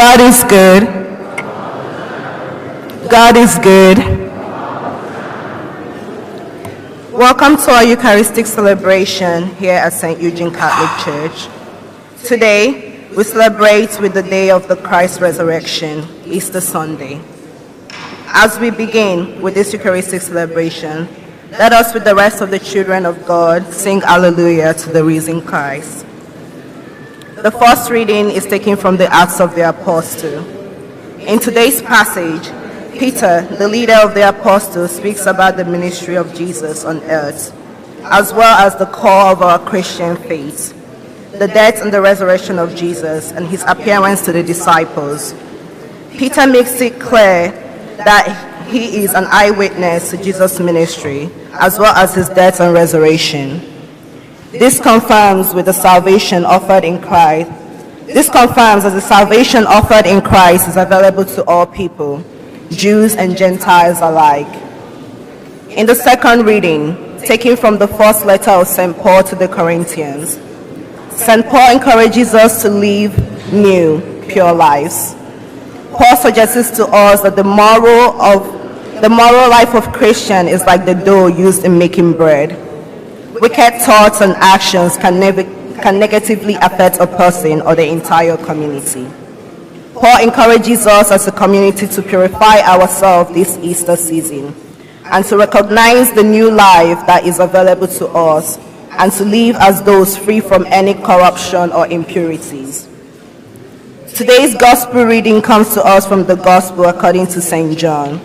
God is good. God is good. Welcome to our Eucharistic celebration here at St. Eugene Catholic Church. Today, we celebrate with the day of the Christ resurrection, Easter Sunday. As we begin with this Eucharistic celebration, let us with the rest of the children of God sing Alleluia to the risen Christ. The first reading is taken from the Acts of the Apostles. In today's passage, Peter, the leader of the Apostles, speaks about the ministry of Jesus on earth, as well as the core of our Christian faith, the death and the resurrection of Jesus, and his appearance to the disciples. Peter makes it clear that he is an eyewitness to Jesus' ministry, as well as his death and resurrection. This confirms with the salvation offered in Christ. This confirms that the salvation offered in Christ is available to all people, Jews and Gentiles alike. In the second reading, taken from the first letter of St. Paul to the Corinthians, St. Paul encourages us to live new, pure lives. Paul suggests to us that the moral life of Christian is like the dough used in making bread. Wicked thoughts and actions can negatively affect a person or the entire community. Paul encourages us as a community to purify ourselves this Easter season and to recognize the new life that is available to us and to live as those free from any corruption or impurities. Today's gospel reading comes to us from the gospel according to St. John.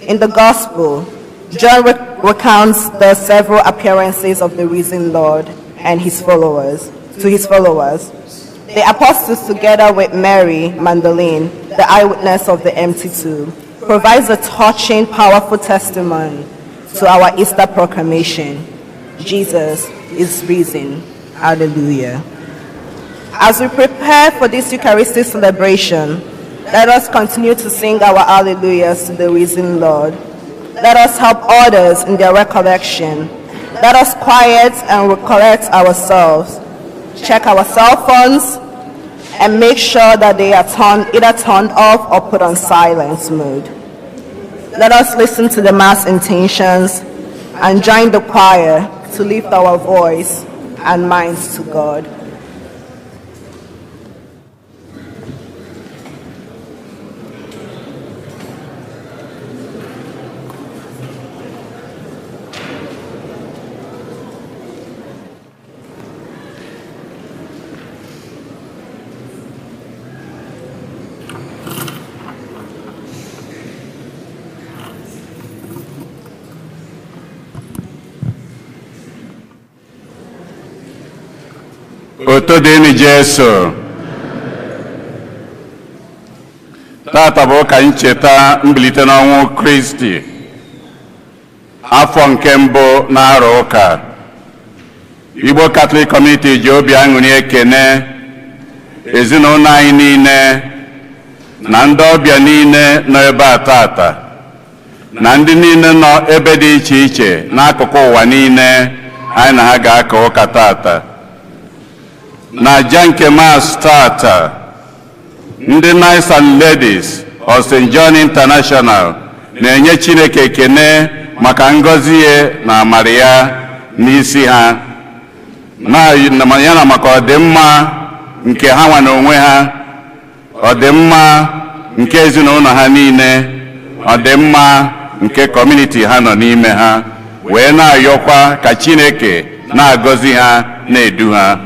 In the gospel, John recounts the several appearances of the risen Lord and his followers. The apostles, together with Mary Magdalene, the eyewitness of the empty tomb, provides a touching, powerful testimony to our Easter proclamation. Jesus is risen. Hallelujah. As we prepare for this Eucharistic celebration, let us continue to sing our Alleluias to the risen Lord. Let us help others in their recollection. Let us quiet and recollect ourselves. Check our cell phones and make sure that they are either turned off or put on silence mode. Let us listen to the Mass intentions and join the choir to lift our voice and minds to God. Otodeni Jesu tata bụ ka ncheta mbilite n'ọnwụ Kristi afọ nke mbụ n'arọ ụka. Igbo Catholic Community ji obi aṅụrị ekene ezinụlọ anyị niile na ndị ọbịa niile nọ ebe a tata na ndị niile nọ ebe dị iche iche n'akụkụ ụwa niile anyị na ha ga-aka ụka tata. Na janke Mass tata, ndị Knights and Ladies of St. John International na-enye Chineke ekene maka ngọzi ya na amara ya n'isi ha na maka ọdịmma nke ha nwa n'onwe ha, ọdịmma nke ezinụlọ ha niile, ọdịmma nke kọmuniti ha nọ n'ime ha, wee na-ayọkwa ka Chineke na-agọzi ha na-edu ha.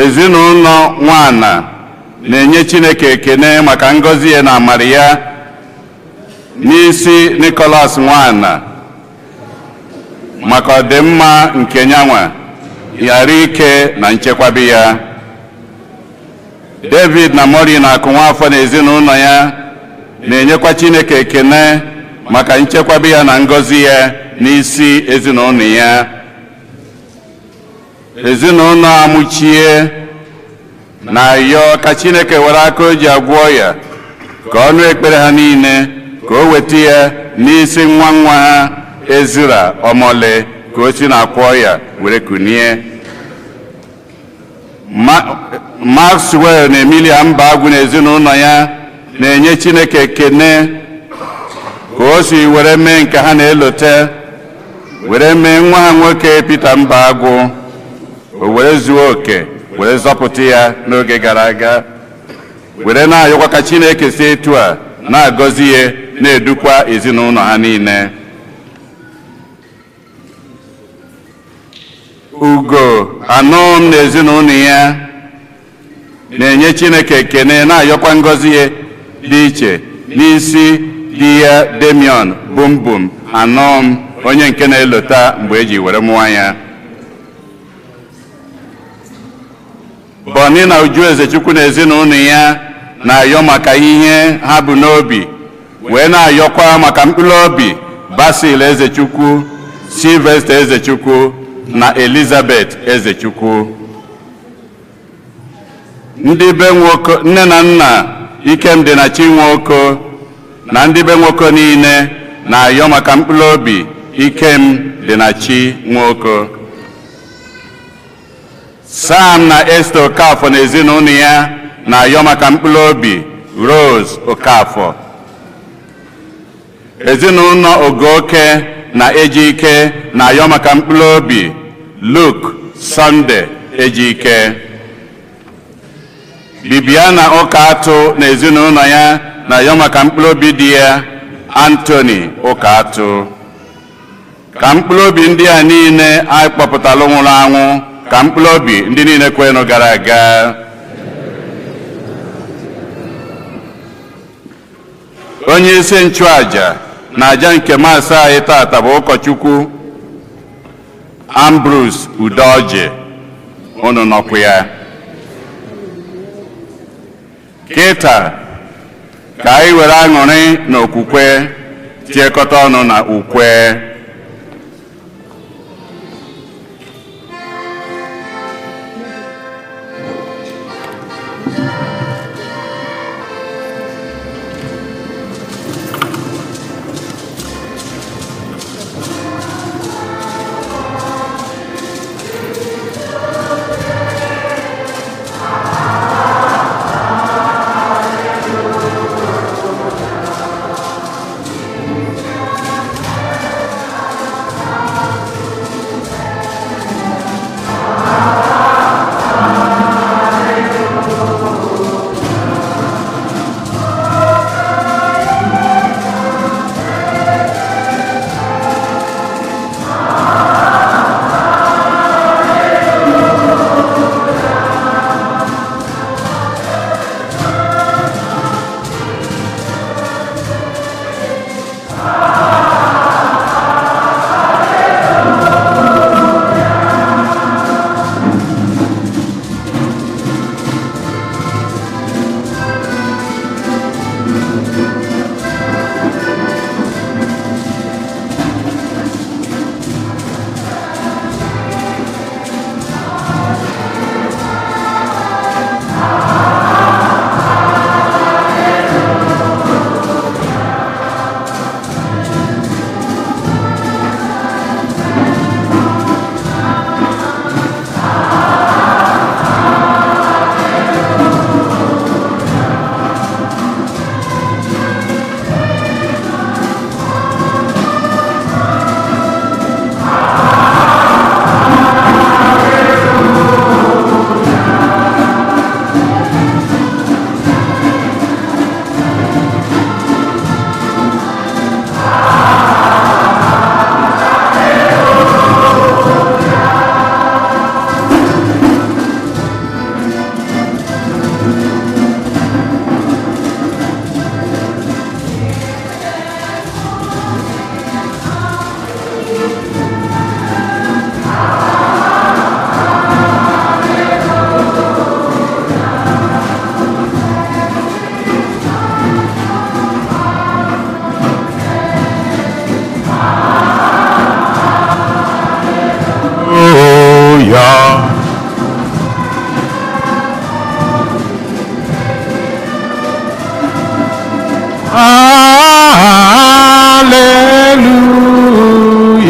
Ezinụlọ Nwana na-enye Chineke ekene maka ngọzi ya na amara ya n'isi Nicholas Nwana maka ọdịmma nke nyanwa ghara ike na nchekwaba ya. David na Mori na-akụ nwaafọ na ezinụlọ ya na-enyekwa Chineke ekene maka nchekwaba ya na ngọzi ya n'isi ezinụlọ ya. Ezinụlọ amụchie na-ayọ ka Chineke were aka o ji agwọ ya ka ọnụ ekpere ha niile ka o weta ya n'isi nwa nwa ha Ezra Omole ka o si na-akwọ ya were kunie. Maxwell na Emilia Mbagwu na ezinụlọ ya na-enye Chineke ekene ka o si were mee nke ha na-elote were mee nwa ha nwoke Peter Mbagwu o were zuo oke were zọpụta ya n'oge gara aga, were na-ayọkwa ka Chineke si etu a na-agọzi ya na-edukwa ezinụlọ ha niile. Ugo Anụm na ezinụlọ ya na-enye Chineke ekene na-ayọkwa ngọzi ya dị iche n'isi di ya Damian Bumbum Anụm, onye nke na-elota mgbe eji were mụọ ya. Boni na Uju Ezechukwu na ezinụlọ ya na-ayọ maka ihe ha bụ n'obi, wee na-ayọkwa maka mkpụrụ obi Basil Ezechukwu, Sylvester Ezechukwu na Elizabeth Ezechukwu. Ndị be nwoke nne na nna Ikemdị na Chinwoko na ndị be nwoke niile na-ayọ maka mkpụrụ obi Ikemdị na Chinwoko. Sam na Esther Okafọ na ezinụlọ ya na-ayọ maka mkpụrụ obi Rose Okafọ. Ezinụlọ Ogoke na Ejike na-ayọ maka mkpụrụ obi Luke Sunday Ejike. Bibiana Okatụ na ezinụlọ ya na-ayọ maka mkpụrụ obi di ya Anthony Okatụ. Ka mkpụrụ obi ndị a niile anyị kpọpụtara nwụrụ anwụ, ka mkpụrụ obi ndị niile kwenụ gara aga. Onye isi nchụaja na aja nke maasị anyị tata bụ ụkọchukwu Ambrose Udoji, unu nọkwa ya. Kịta ka anyị were aṅụrị na okwukwe tiekọta ọnụ na ukwe.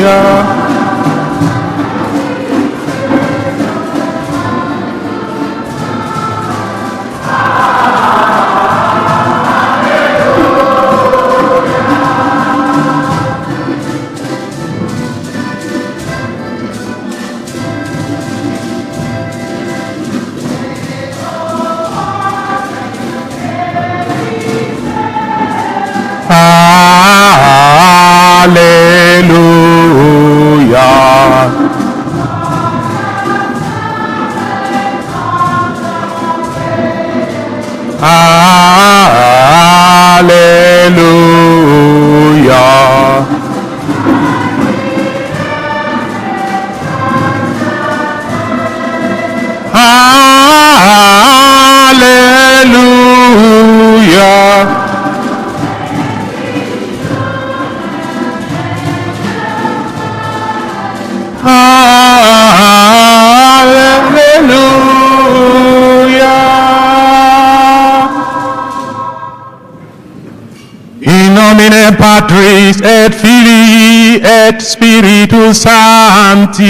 Hallelujah. Hallelujah. Hallelujah. Hallelujah. Hallelujah. In nomine Patris et Filii et Spiritus Sancti.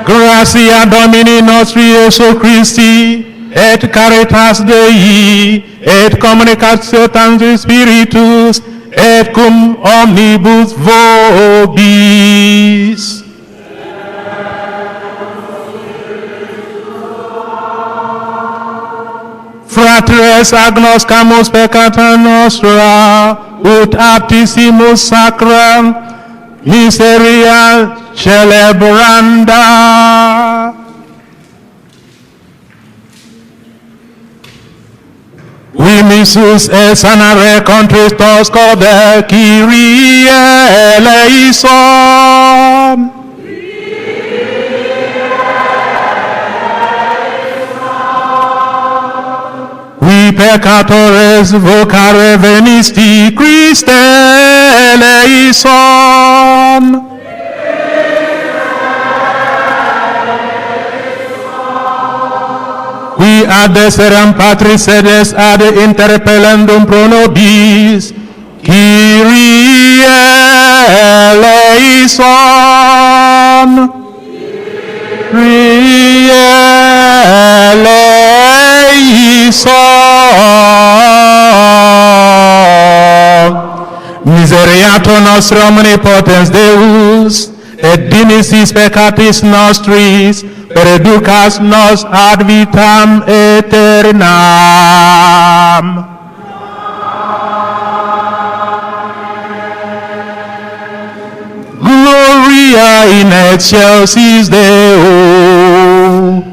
Gratia Domini nostri Iesu Christi, et caritas Dei, et communicatio Tangui Spiritus, et cum omnibus vobis. Fratres agnoscamus peccata nostra, ut aptissimus sacram miseria celebranda. Vimissus et sanare contristos corde Kyrie eleison. Vi peccatores vocare venisti Christe eleison. Qui addeseram Patris sedes ad interpellendum pro nobis, Kyrie eleison. Kyrie eleison. Miseriatur nostri omnipotens Deus, et dimissis peccatis nostris, reducas nos ad vitam aeternam. Gloria in excelsis Deo.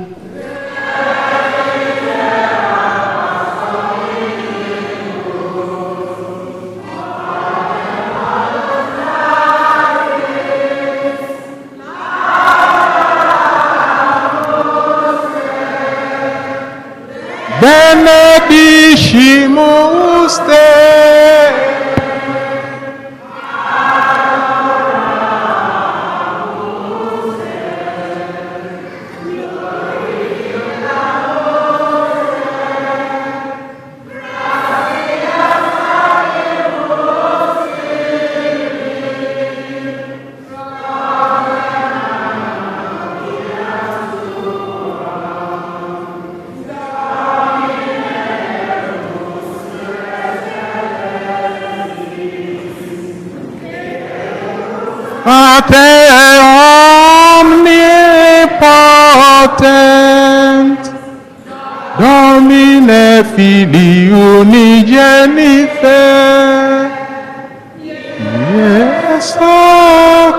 Benedicimus te. Pater omnipotent, Domine Filii unigenite, Iesu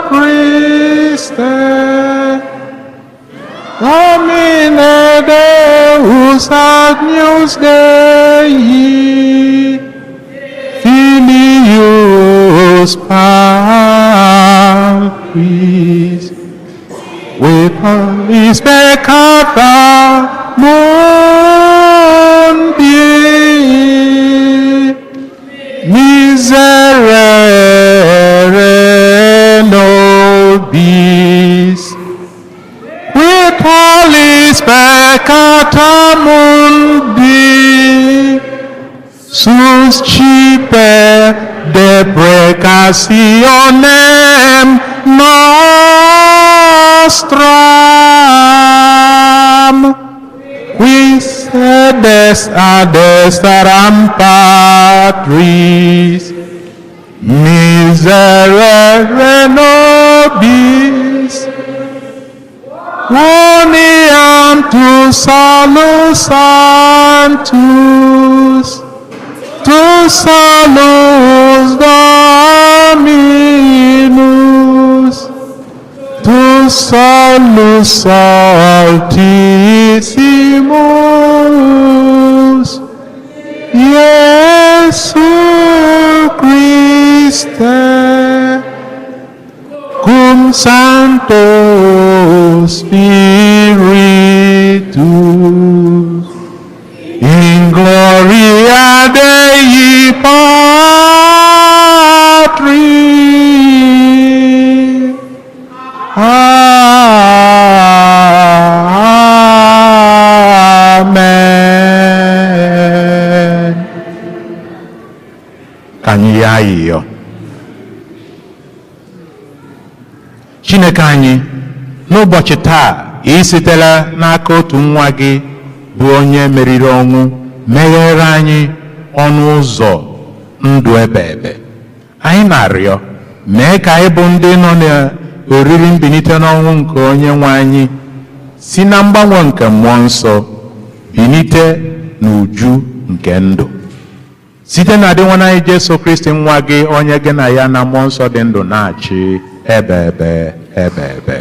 Christe, Domine Deus agnus Dei, Filius Patris, with his peccata mundi, miserere nobis, with all his peccata mundi suscipe deprecationem nostram, qui sedes ad dexteram Patris, miserere nobis, uniam tu salus sanctus, tu salus Dominus, tu salus Altissimus, Iesu Christe, cum Sancto Spiritus, in gloria Dei Patri. Amen. Ka anyị ya ayịyọ. Chineke anyị, n'ụbọchị taa ị sitela n'aka otu nwa gị bụ onye meriri ọnwụ meghere anyị ọnụ ụzọ ndụ ebe ebe. Anyị na-arịọ mee ka anyị bụ ndị nọ n'oriri mbilite n'ọnwụ nke onye nwe anyị si na mgbanwe nke mmụọ nsọ bilite n'uju nke ndụ site na adị nwana anyị Jesu Kristi nwa gị onye gị na ya na mmụọ nsọ dị ndụ na-achị ebe ebe ebe ebe.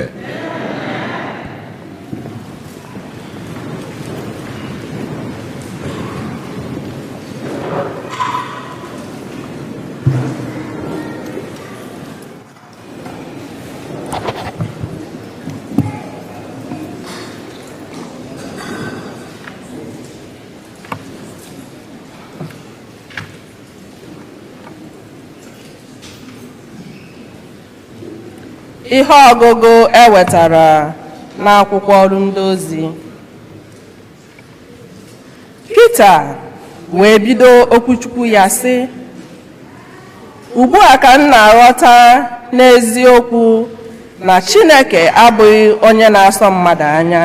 Ihe ọgụgụ ewetara n'akwụkwọ ọrụ ndị ozi. Pita wee bido okwuchukwu ya sị, ugbu a ka m na-aghọta n'eziokwu na Chineke abụghị onye na-asọ mmadụ anya.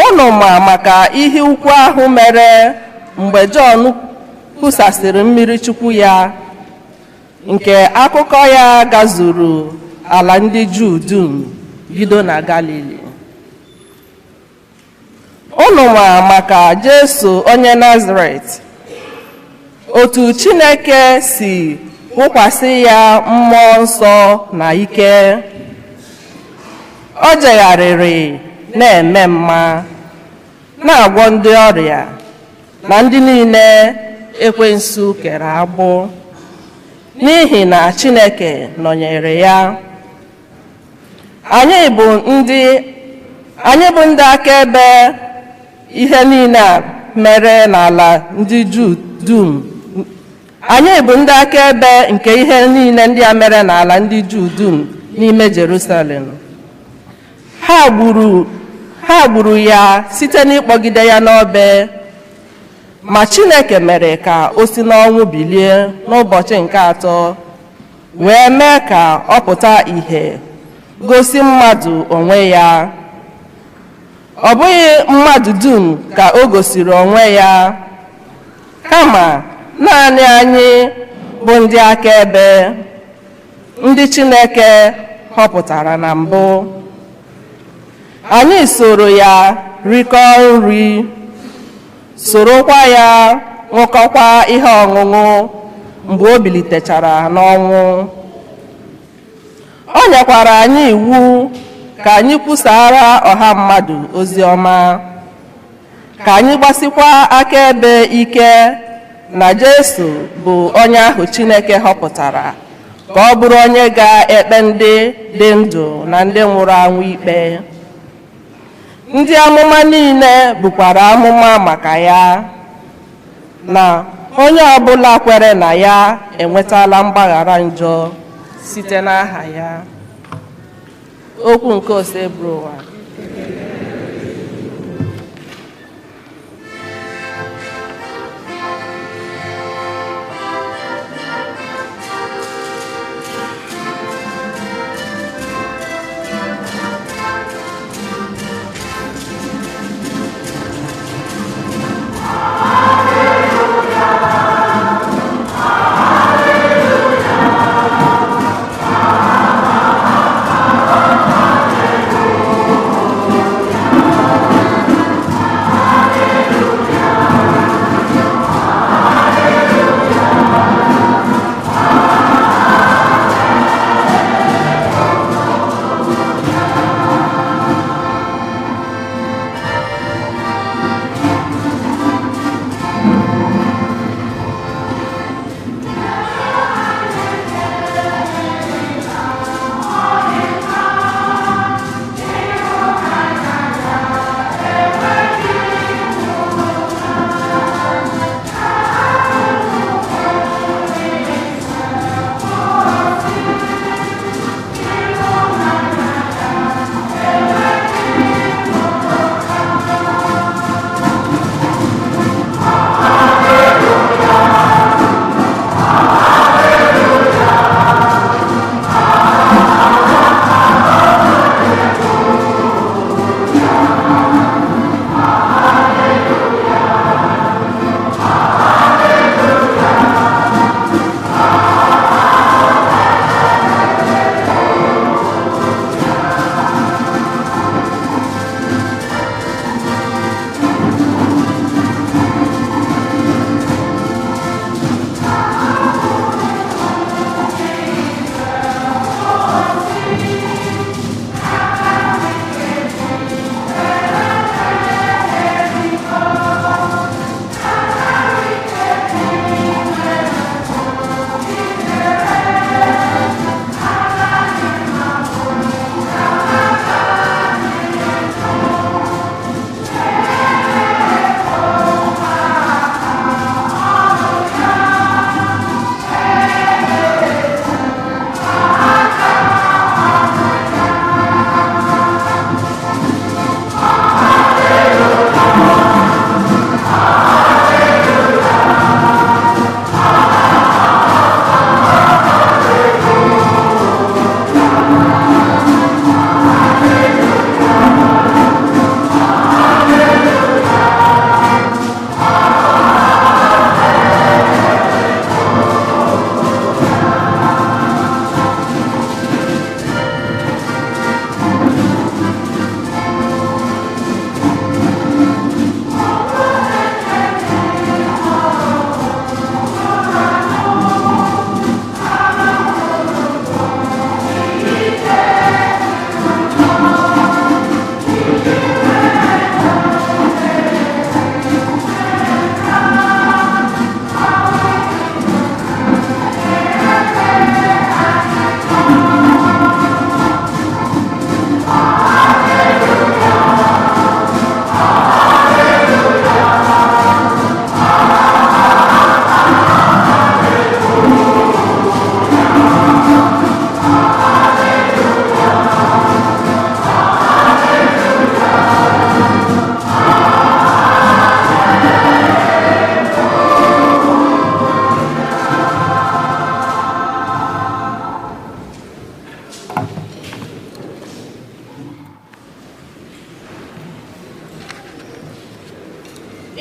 Unu ma maka ihe ukwu ahụ mere mgbe Jọn kwusasịrị mmiri chukwu ya, nke akụkọ ya gazuru ala ndị Juu dum bido na Galili. Unu ma maka Jesu onye Nazaret, otu Chineke si wụkwasị ya mmụọ nsọ na ike. O jegharịrị na-eme mma, na-agwọ ndị ọrịa na ndị niile ekwensu kere agbụ, n'ihi na Chineke nọnyere ya. Anyị bụ ndị akaebe ihe niile a mere n'ala ndị Juu dum. Anyị bụ ndị akaebe nke ihe niile ndị a mere n'ala ndị Juu dum n'ime Jerusalem. Ha gburu ya site n'ịkpọgide ya n'obe, ma Chineke mere ka o si n'ọnwụ bilie n'ụbọchị nke atọ, wee mee ka ọ pụta ìhè, gosi mmadụ onwe ya. Ọ bụghị mmadụ dum ka o gosiri onwe ya, kama naanị anyị bụ ndị akaebe, ndị Chineke họpụtara na mbụ. Anyị soro ya rikọọ nri, sorokwa ya ṅụkọkwa ihe ọṅụṅụ mgbe o bilitechara n'ọnwụ. O nyekwara anyị iwu ka anyị kwusara ọha mmadụ ozi ọma, ka anyị gbasikwa akaebe ike na Jesu bụ onye ahụ Chineke họpụtara ka ọ bụrụ onye ga-ekpe ndị dị ndụ na ndị nwụrụ anwụ ikpe. Ndị amụma niile bukwara amụma maka ya, na onye ọbụla kwere na ya enwetala mgbaghara njọ site n'aha ya. Okwu nke ose bụrụ ụwa.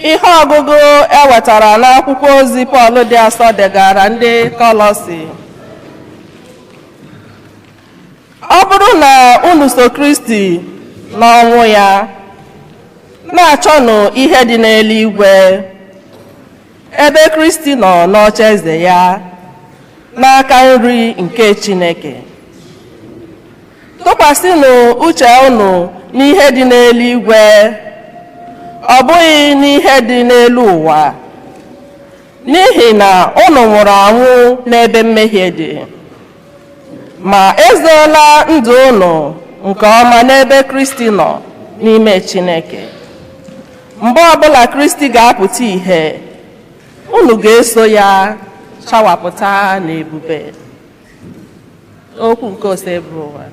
Ihe ọgụgụ ewetara n'akwụkwọ ozi Pọl dị asọ degara ndị Kọlọsi. Ọ bụrụ na unu so Kristi n'ọnwụ ya, na-achọnụ ihe dị n'eluigwe, ebe Kristi nọ n'ocheeze ya n'aka nri nke Chineke. Tụkwasịnụ uche unu n'ihe dị n'eluigwe, ọ bụghị n'ihe dị n'elu ụwa, n'ihi na unu nwụrụ anwụ n'ebe mmehie dị, ma ezeela ndụ unu nke ọma n'ebe Kristi nọ n'ime Chineke. Mgbe ọbụla Kristi ga-apụta ìhè, unu ga-eso ya chawapụta n'ebube. Okwu nke ose bụ ụwa.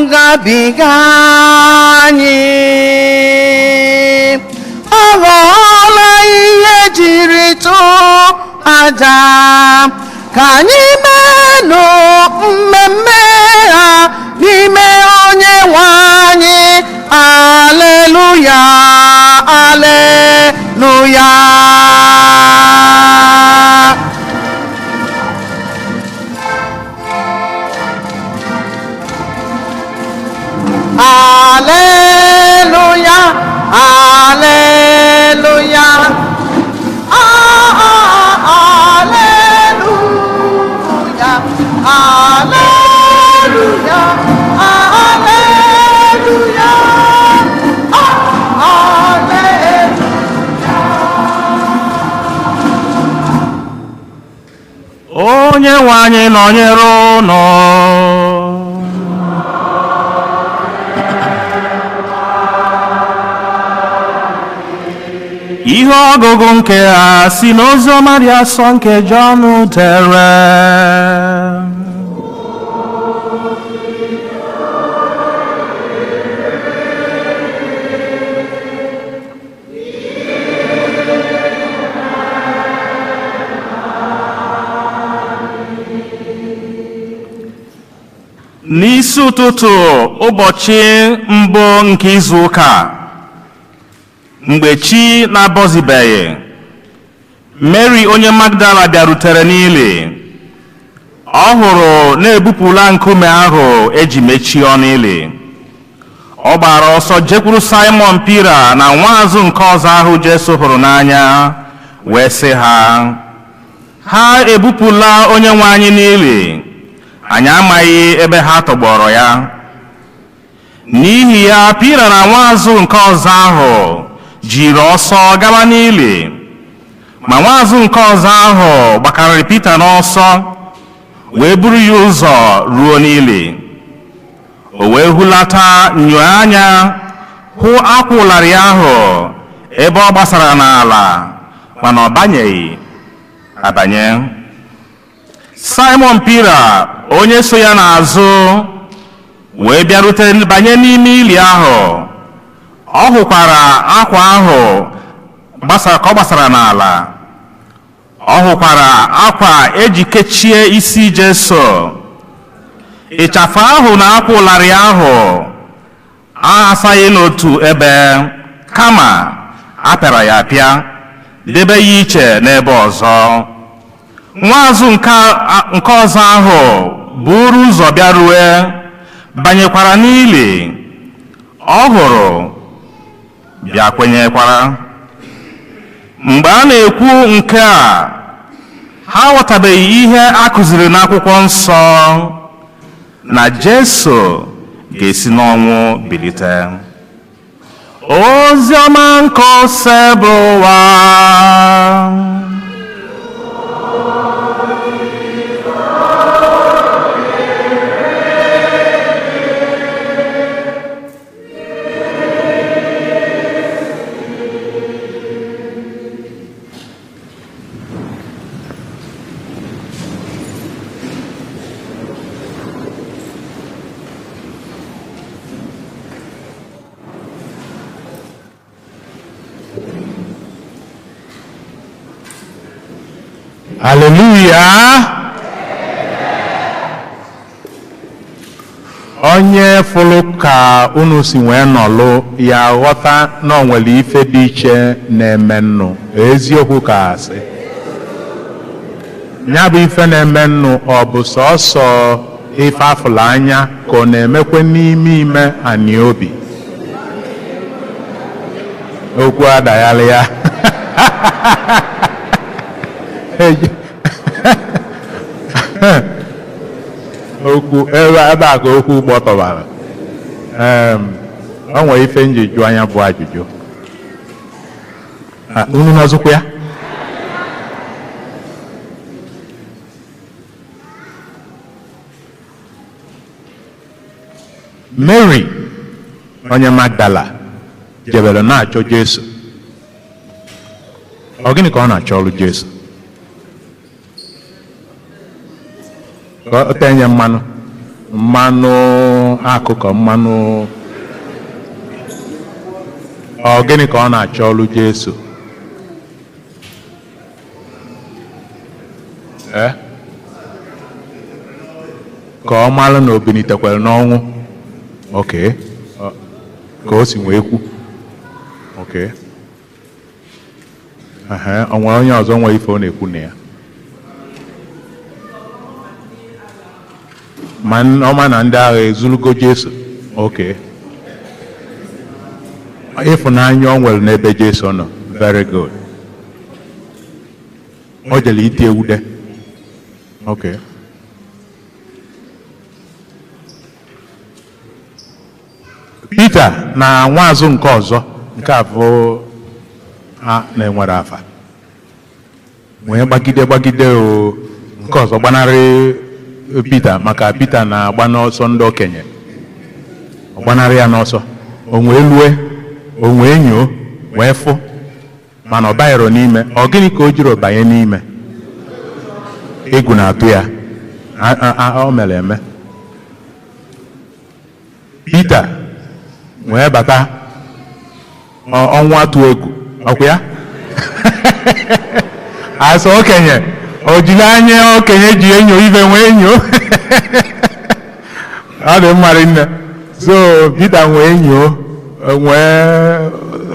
ngabiga anyị ọ ghọọla ihe jiri tụọ aja ka anyị menụ mmemme ha n'ime onye nwe anyị. Aleluya, aleluya. Aleluya. onye nwe anyị nọnyere unu. Ihe ọgụgụ nke a si n'oziọma dị asọ nke Jọn dere. N'isi ụtụtụ ụbọchị mbụ nke izu ụka, mgbe chi na-abọzibeghị, Mary onye Magdala bịarutere n'ili. Ọ hụrụ na-ebupụla nkume ahụ eji mechie ọnụ ili. Ọ gbara ọsọ jekwuru Simon Pira na nwaazụ nke ọzọ ahụ Jesu hụrụ n'anya, wee sị ha ebupụla onye nwe anyị n'ili, anyị amaghị ebe ha tọgbọrọ ya. N'ihi ya Pira na nwaazụ nke ọzọ ahụ jiri ọsọ gaba n'ili, ma nwaazụ nke ọzọ ahụ gbakarịrị Pita n'ọsọ, wee buru ya ụzọ ruo n'ili. O wee hulata nyụọ anya hụ akwa ụlarị ahụ ebe ọ gbasara n'ala, mana ọ banyeghị abanye. Simon Pira onye so ya n'azụ wee bịarute banye n'ime ili ahụ. Ọ hụkwara akwa ahụ ka ọ gbasara n'ala. Ọ hụkwara akwa eji kechie isi Jesu. Ịchafụ ahụ na akwa ụlarị ahụ asaghị n'otu ebe, kama apịara ya apịa, debe ya iche n'ebe ọzọ. Nwaazụ nke ọzọ ahụ buru ụzọ bịarue, banyekwara n'ili. Ọ hụrụ, bịa kwenyekwara. Mgbe a na-ekwu nke a, ha aghọtabeghị ihe a kụziri n'akwụkwọ nsọ, na Jesu ga-esi n'ọnwụ bilite. Oziọma nke ose bụ ụwa. Hallelujah. Onye fụrụ ka unu si wee nọlụ ya ghọta na o nwere ife dị iche na-eme nnu. Eziokwu ka asị. Ya bụ ife na-eme nnu ọ bụ sọsọ ife afụlụ anya ka ọ na-emekwe n'ime ime ani obi. Okwu adaghalị ya. okwu ebe a ka okwu gbọtọbara. O nwere ife njiju anya bụ ajụjụ. Unu n'ọzọkwa ya? Mary onye Magdala jebere na-achọ Jesu. Ọ gịnị ka ọ na-achọ ọrụ Jesu? Ka ọ tenye mmanụ akụkọ, mmanụ. Ọ gịnị ka ọ na-achọ ọrụ Jesu? Ka ọ mara na o bilitekwara n'ọnwụ. Okay. Ka o si wee kwu. Okay. O nwere onye ọzọ nwere ife ọ na-ekwu na ya? Ọma na ndị agha ezulugo Jesu. Okay. Ịfụnanya ọ nwere n'ebe Jesu nọ. Very good. O jere iti ewude. Okay. Peter na nwaazụ nke ọzọ, nke abụọ ha na-enwere afa, wee gbagide nke ọzọ gbanarị Pita maka Pita na-agba n'ọsọ ndị okenye, ọ gbanarị ya n'ọsọ, o wee lue, o wee nyoo wee fụ, mana ọ banyere n'ime. Ọ gịnị ka o jiri banye n'ime? Egwu na-atụ ya, o mere eme. Pita wee bata, ọnwụ atụ egwu, ọkwa ya? Asọ okenye, o jiri anya okenye ji enyo ibe wee enyo. Ọ dị mmarị nne. So Pita wee enyo,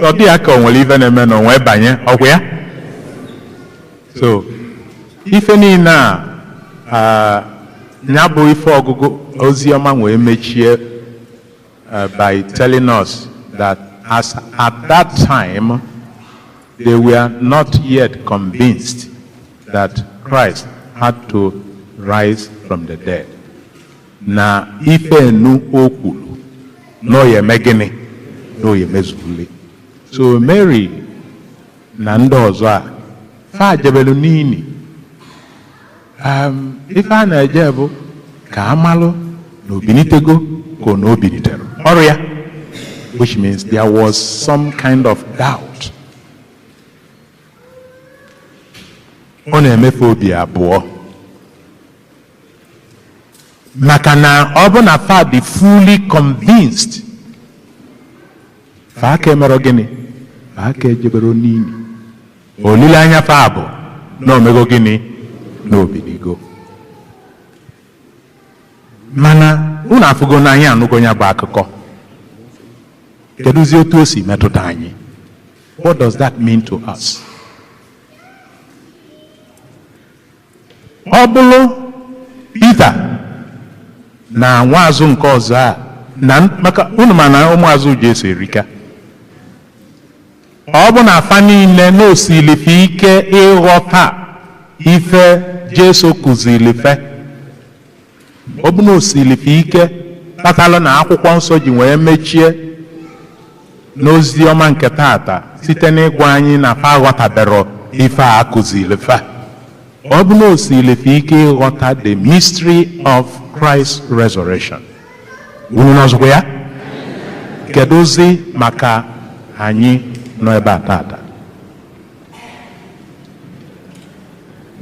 ọ dị ya ka o nwere ife na-eme na o wee banye, ọkwa ya? So ife niile a ya bụ ife ọgụgụ oziọma wee mechie by telling us that as at that time they were not yet convinced that Christ had to rise from the dead. Na ife nu o kwuru na ya eme gịnị na ya emezuli. So Mary na ndị ọzọ a fa jebelu n'ini. Ife a na-eje bụ ka amalụ na obinitego ka na obinitere ọrụ ya, which means there was some kind of doubt. Ọ na-emefe obi abụọ maka na ọ bụ na fa dị fully convinced, fa aka emere gịnị? Fa aka ejebere n'ini. Olileanya fa bụ na omego gịnị? Na obinigo. Mana unu afụgo na anyị anụgo ya bụ akụkọ. Kedụzi otu o si metụta anyị? What does that mean to us? Ọ bụrụ Pita na nwaazụ nke ọzọ a, na maka unu ma na ụmụazụ Jesu erika. Ọ bụ na afa niile na osilife ike ịghọta ife Jesu kụziri fe. Ọ bụ na osilife ike kpatalụ na akwụkwọ nsọ ji wee mechie n'ozi ọma nke taata site n'ịgwa anyị na fa aghọtabero ife a kụziri fe. Ọ bụ na osilife ike ịghọta the mystery of Christ's resurrection. Unu n'ọzụkwa ya? Kedụzi maka anyị nọ ebe a taata?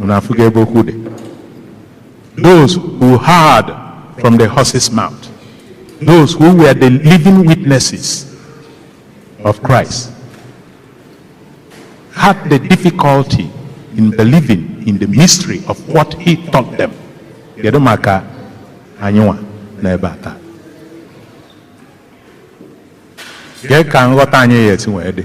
Unu afụgo ebe okwu dị? Those who heard from the horse's mouth, those who were the living witnesses of Christ, had the difficulty in believing in the mystery of what he taught them. Kedu maka anyị nwa na ebe a taa? Gee ka nghọta anyị ya esi wee dị.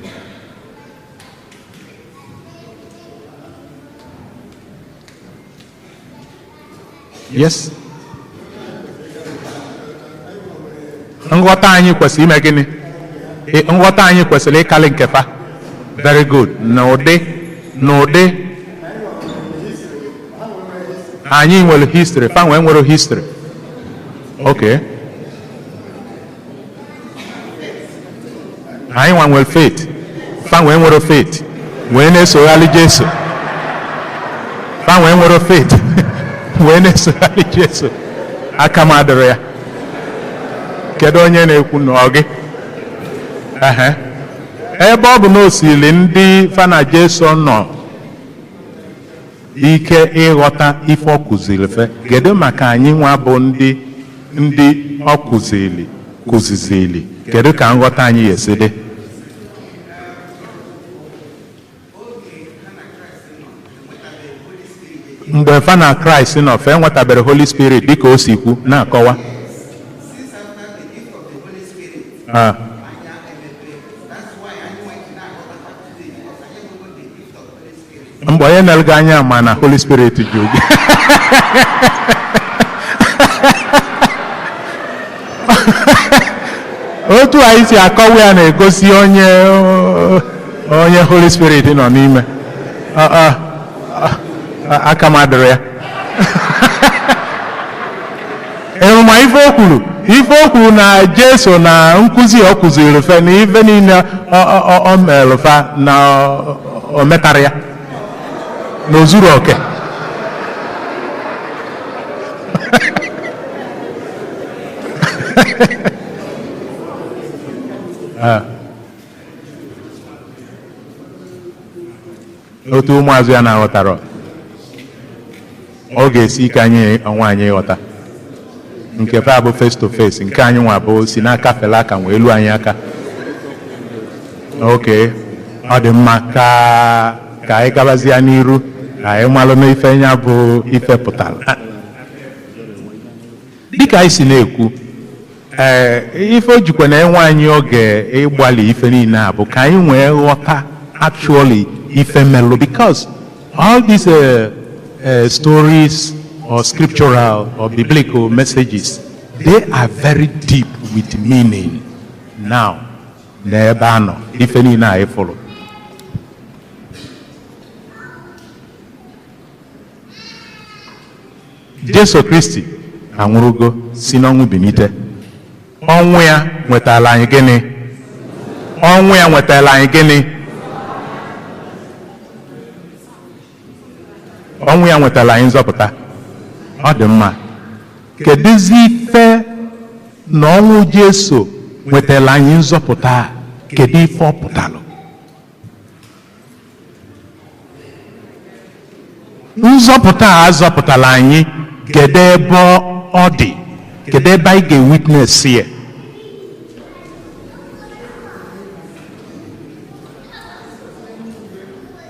Yes. Nghọta anyị kwesịrị ime gịnị? Nghọta anyị kwesịrị ịkalị nke fa. Very good. N'ụdị anyị nwere history, fa nwee nwere history. Okay. Anyị nwa nwere faith, fa nwee nwere faith, wee na-esogharị Jesu. Fa nwee nwere faith, wee na-esogharị Jesu. Aka m adịrị ya. Kedu onye na-ekwu na ọ gị? Ebe ọ bụ na osili ndị fa na Jesu nọ ike ịghọta ife ọ kụziri fe, kedu maka anyị nwa bụ ndị ọ kụzizili, kedu ka nghọta anyị esi dị? Mgbe fa na Kraịst nọ fe nwetabere Holy Spirit dịka o si kwu na-akọwa. Mgbe onye na-elga anya ma na Holy Spirit ji oge. Otu anyị si akọwa ya na-egosi onye Holy Spirit nọ n'ime. Aka m adịrị ya. Ịhụma ife o kwuru na Jesu na nkụzi ọ kụziri fe na ife niile o mere fa na o metara ya n'ozuru oke. otu ụmụazụ ya na-aghọtara ọ ga-esi ike anyị onwe anyị ịghọta nke fa bụ face to face, nke anyị nwa bụ si n'aka fela aka nwee elu anyị aka. oke ọ dị mma ka anyị gabazie n'iru ka anyị malụ na ife nya bụ ife pụtara. dịka anyị si na-ekwu ife o jikwa na enwe anyị oge ịgbalị ife niile a bụ ka anyị nwee ghọta actually ife melụ, because all these stories or scriptural or biblical messages, they are very deep with meaning. Now n'ebe a nọ ife niile a ịfụrụ Jesu Kristi anwụrụgo si n'ọnwụ bilite. Ọnwụ ya nwetara anyị gịnị? Ọnwụ ya nwetara anyị gịnị? Ọnwụ ya nwetara anyị nzọpụta. Ọ dị mma. Kedụzi ife na ọnwụ Jesu nwetara anyị nzọpụta? Kedu ife ọ pụtara? Nzọpụta a zọpụtara anyị, kedu ebe ọ dị? Kedu ebe anyị ga-witness ya?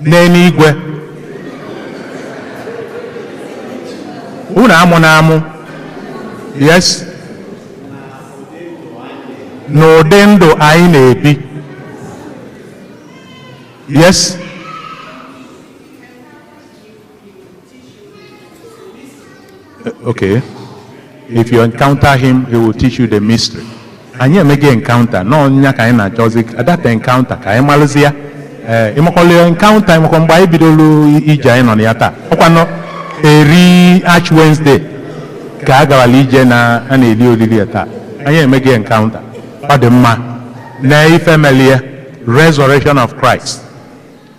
N'eluigwe. Unu amụ na amụ? Yes. N'ụdị ndụ anyị na-ebi. Yes. Okay. If you encounter him, he will teach you the mystery. Anyị emeghị encounter, no nya ka anyị na-achọzi that encounter ka anyị malụzi ya. Ịmakọla encounter ịmakọ mgbe anyị bidoro ije anyị nọ na ya taa. Ọkwanụ eri Ash Wednesday ka a gawala ije na a na-eli olili ya taa. Anyị emeghị encounter. Ọ dị mma na ife melie resurrection of Christ.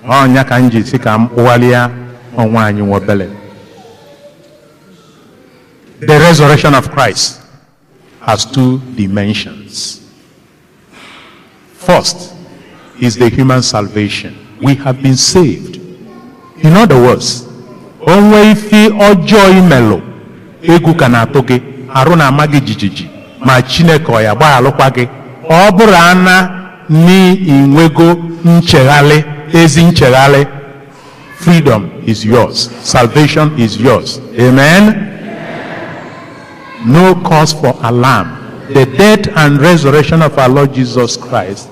Ọnya ka m ji si ka m kpụghalịa onwe anyị nwobele. The resurrection of Christ has two dimensions. First is the human salvation. We have been saved. In other words, onwe ife ọjọọ imelụ egwu ka na-atụ gị, arụ na-ama gị jijiji, ma Chineke ọ ya gbaghalụkwa gị. Ọ bụrụ ana n'inwego ncheghalị, ezi ncheghalị, freedom is yours. Salvation is yours. Amen. No cause for alarm. The death and resurrection of our Lord Jesus Christ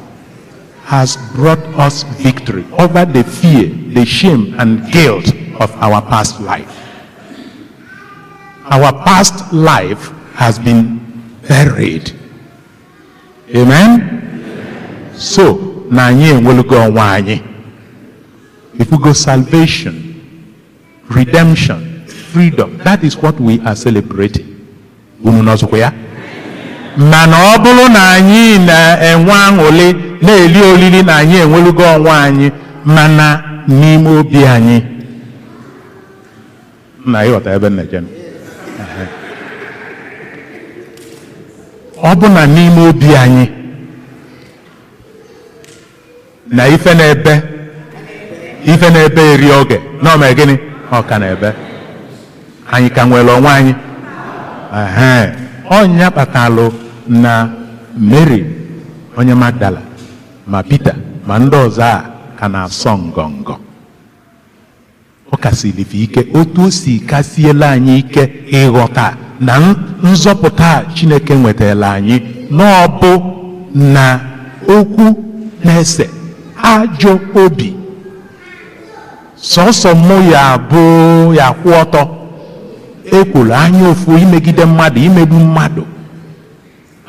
has brought us victory over the fear, the shame, and guilt of our past life. Our past life has been buried. Amen? So, na anyị enwelugo onwe anyị. If we go salvation, redemption, freedom, that is what we are celebrating. Unu n'ọzọkwa ya? Mana ọ bụrụ na anyị na-enwe aṅụrị na-eli olili na anyị enwelugo onwe anyị, mana n'ime obi anyị na ịghọta ebe na-eje. Ọ bụ na n'ime obi anyị na ife na-ebe eri oge na ome gịnị ọ ka na-ebe, anyị ka nwere onwe anyị. Ọnya kpatalụ na Mary onye Magdala ma Peter ma ndị ọzọ a ka na-asọ ngọngọ. Ọ kasịrị ike otu o si kasiela anyị ike ịghọta na nzọpụta Chineke nwetara anyị n'ọbụ na okwu na-ese ajọ obi. Sọsọ mụ ya bụ ya kwụ ọtọ, ekwuru anya ofu imegide mmadụ, imegbu mmadụ,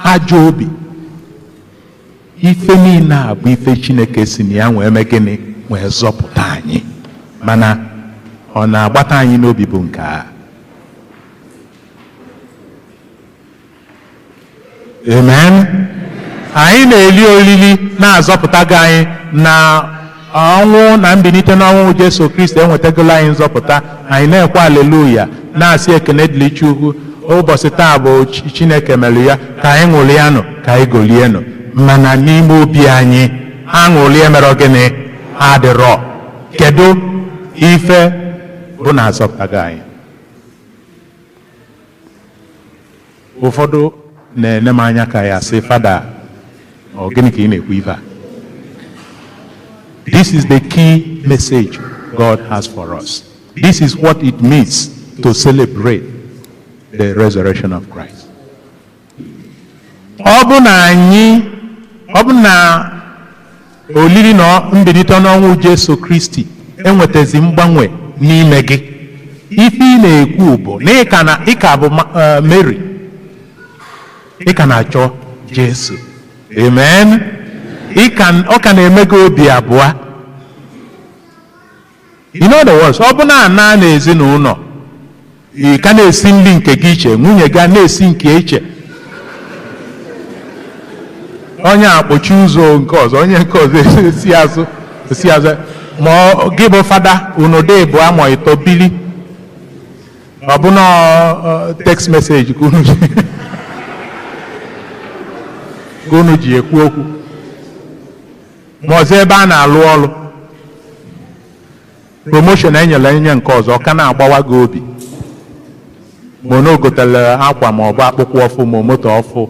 ajọ obi. Ife niile a bụ ife Chineke si na ya nwee eme gịnị nwee zọpụta anyị, mana ọ na-agbata anyị n'obi bụ nke a. Amen. Anyị na-eli olili na-azọpụta gị anyị na ọnwụ na mbilite n'ọnwụ Jesu Kristi enwetagolo anyị nzọpụta. Anyị na-ekwe aleluya, na-asị ekene dịrị Chukwu. ụbọchị taa bụ Chineke mere ya ka anyị ṅụrịanụ ka anyị golienụ, mana n'ime obi anyị aṅụrị emere gịnị adịrọ. Kedu ife bụ na azọpụtago anyị? Ụfọdụ na-ene m anya ka ya sị, Fada, ọ gịnị ka ị na-ekwu ife a? This is the key message God has for us. This is what it means to celebrate the resurrection of Christ. Ọ bụ na olili na mbilite n'ọnwụ Jesu Kristi enwetazi mgbanwe n'ime gị. Ife ị na-ekwu bụ na ị ka bụ Mary, ị ka na-achọ Jesu. Amen. Ọ ka na-eme gị obi abụọ. In other words, ọ bụ na n'ezinụlọ ị ka na-esi nri nke gị iche, nwunye gị na-esi nke iche, onye akpọchi ụzọ nke ọzọ, onye nke ọzọ esi azụ, ma gị bụ fada unode bụ amọ ito bili, ọ bụ na text message ka unu ji ekwu okwu, ma ọzọ ebe a na-alụ ọrụ, promotion enyere nye nke ọzọ ka na-agbawa gị obi, ma na o gotere akwa ma ọ bụ akpụkpọ ọfụ ma moto ọfụ,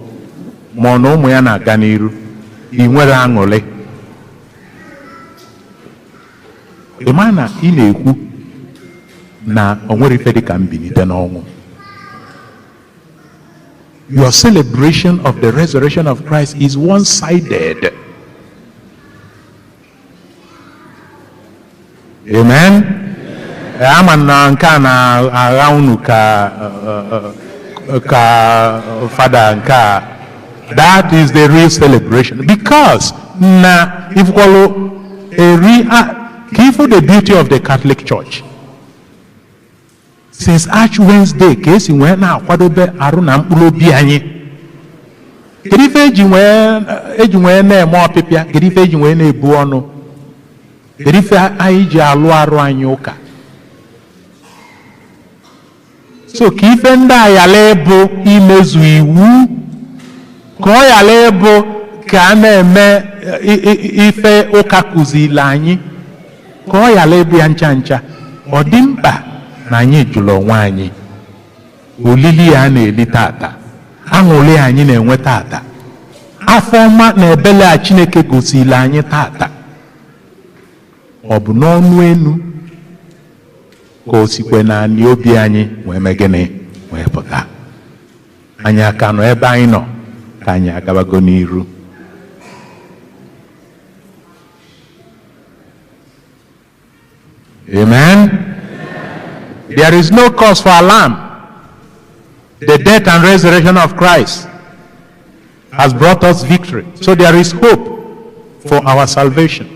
ma na ụmụ ya na-aga n'iru, ị nwere aṅụrị. Ị ma na ị na-ekwu na o nwere ife dị ka mbilite n'ọnwụ. Your celebration of the resurrection of Christ is one-sided. Amen. Ama na nke a na-agha unu ka fada nke a. That is the real celebration. Because na if you follow the beauty of the Catholic Church. Since Ash Wednesday, ka esi nwee na-akwadobe arụ na mkpụrụ obi anyị. Kedu ife eji nwee na-eme ọpịpịa? Kedu ife eji nwee na-ebu ọnụ? Kedu ife anyị ji alụ arụ anyị ụka? So ka ife ndị a yala bụ imezu iwu, ka ọ yala bụ ka a na-eme ife ụka kụziri anyị, ka ọ yala bụ ya ncha ncha. Ọ dị mkpa na anyị jụrụ onwe anyị, olili ya na-eli tata, aṅụrị anyị na-enwe tata, afọ ọma na ebele a Chineke gosiri anyị tata, ọ bụ n'ọnụ enu ka o sikwe na anyị obi anyị wee mee gịnị wee pụta. Anyị aka nọ ebe anyị nọ ka anyị agabago n'iru. Amen. There is no cause for alarm. The death and resurrection of Christ has brought us victory. So there is hope for our salvation.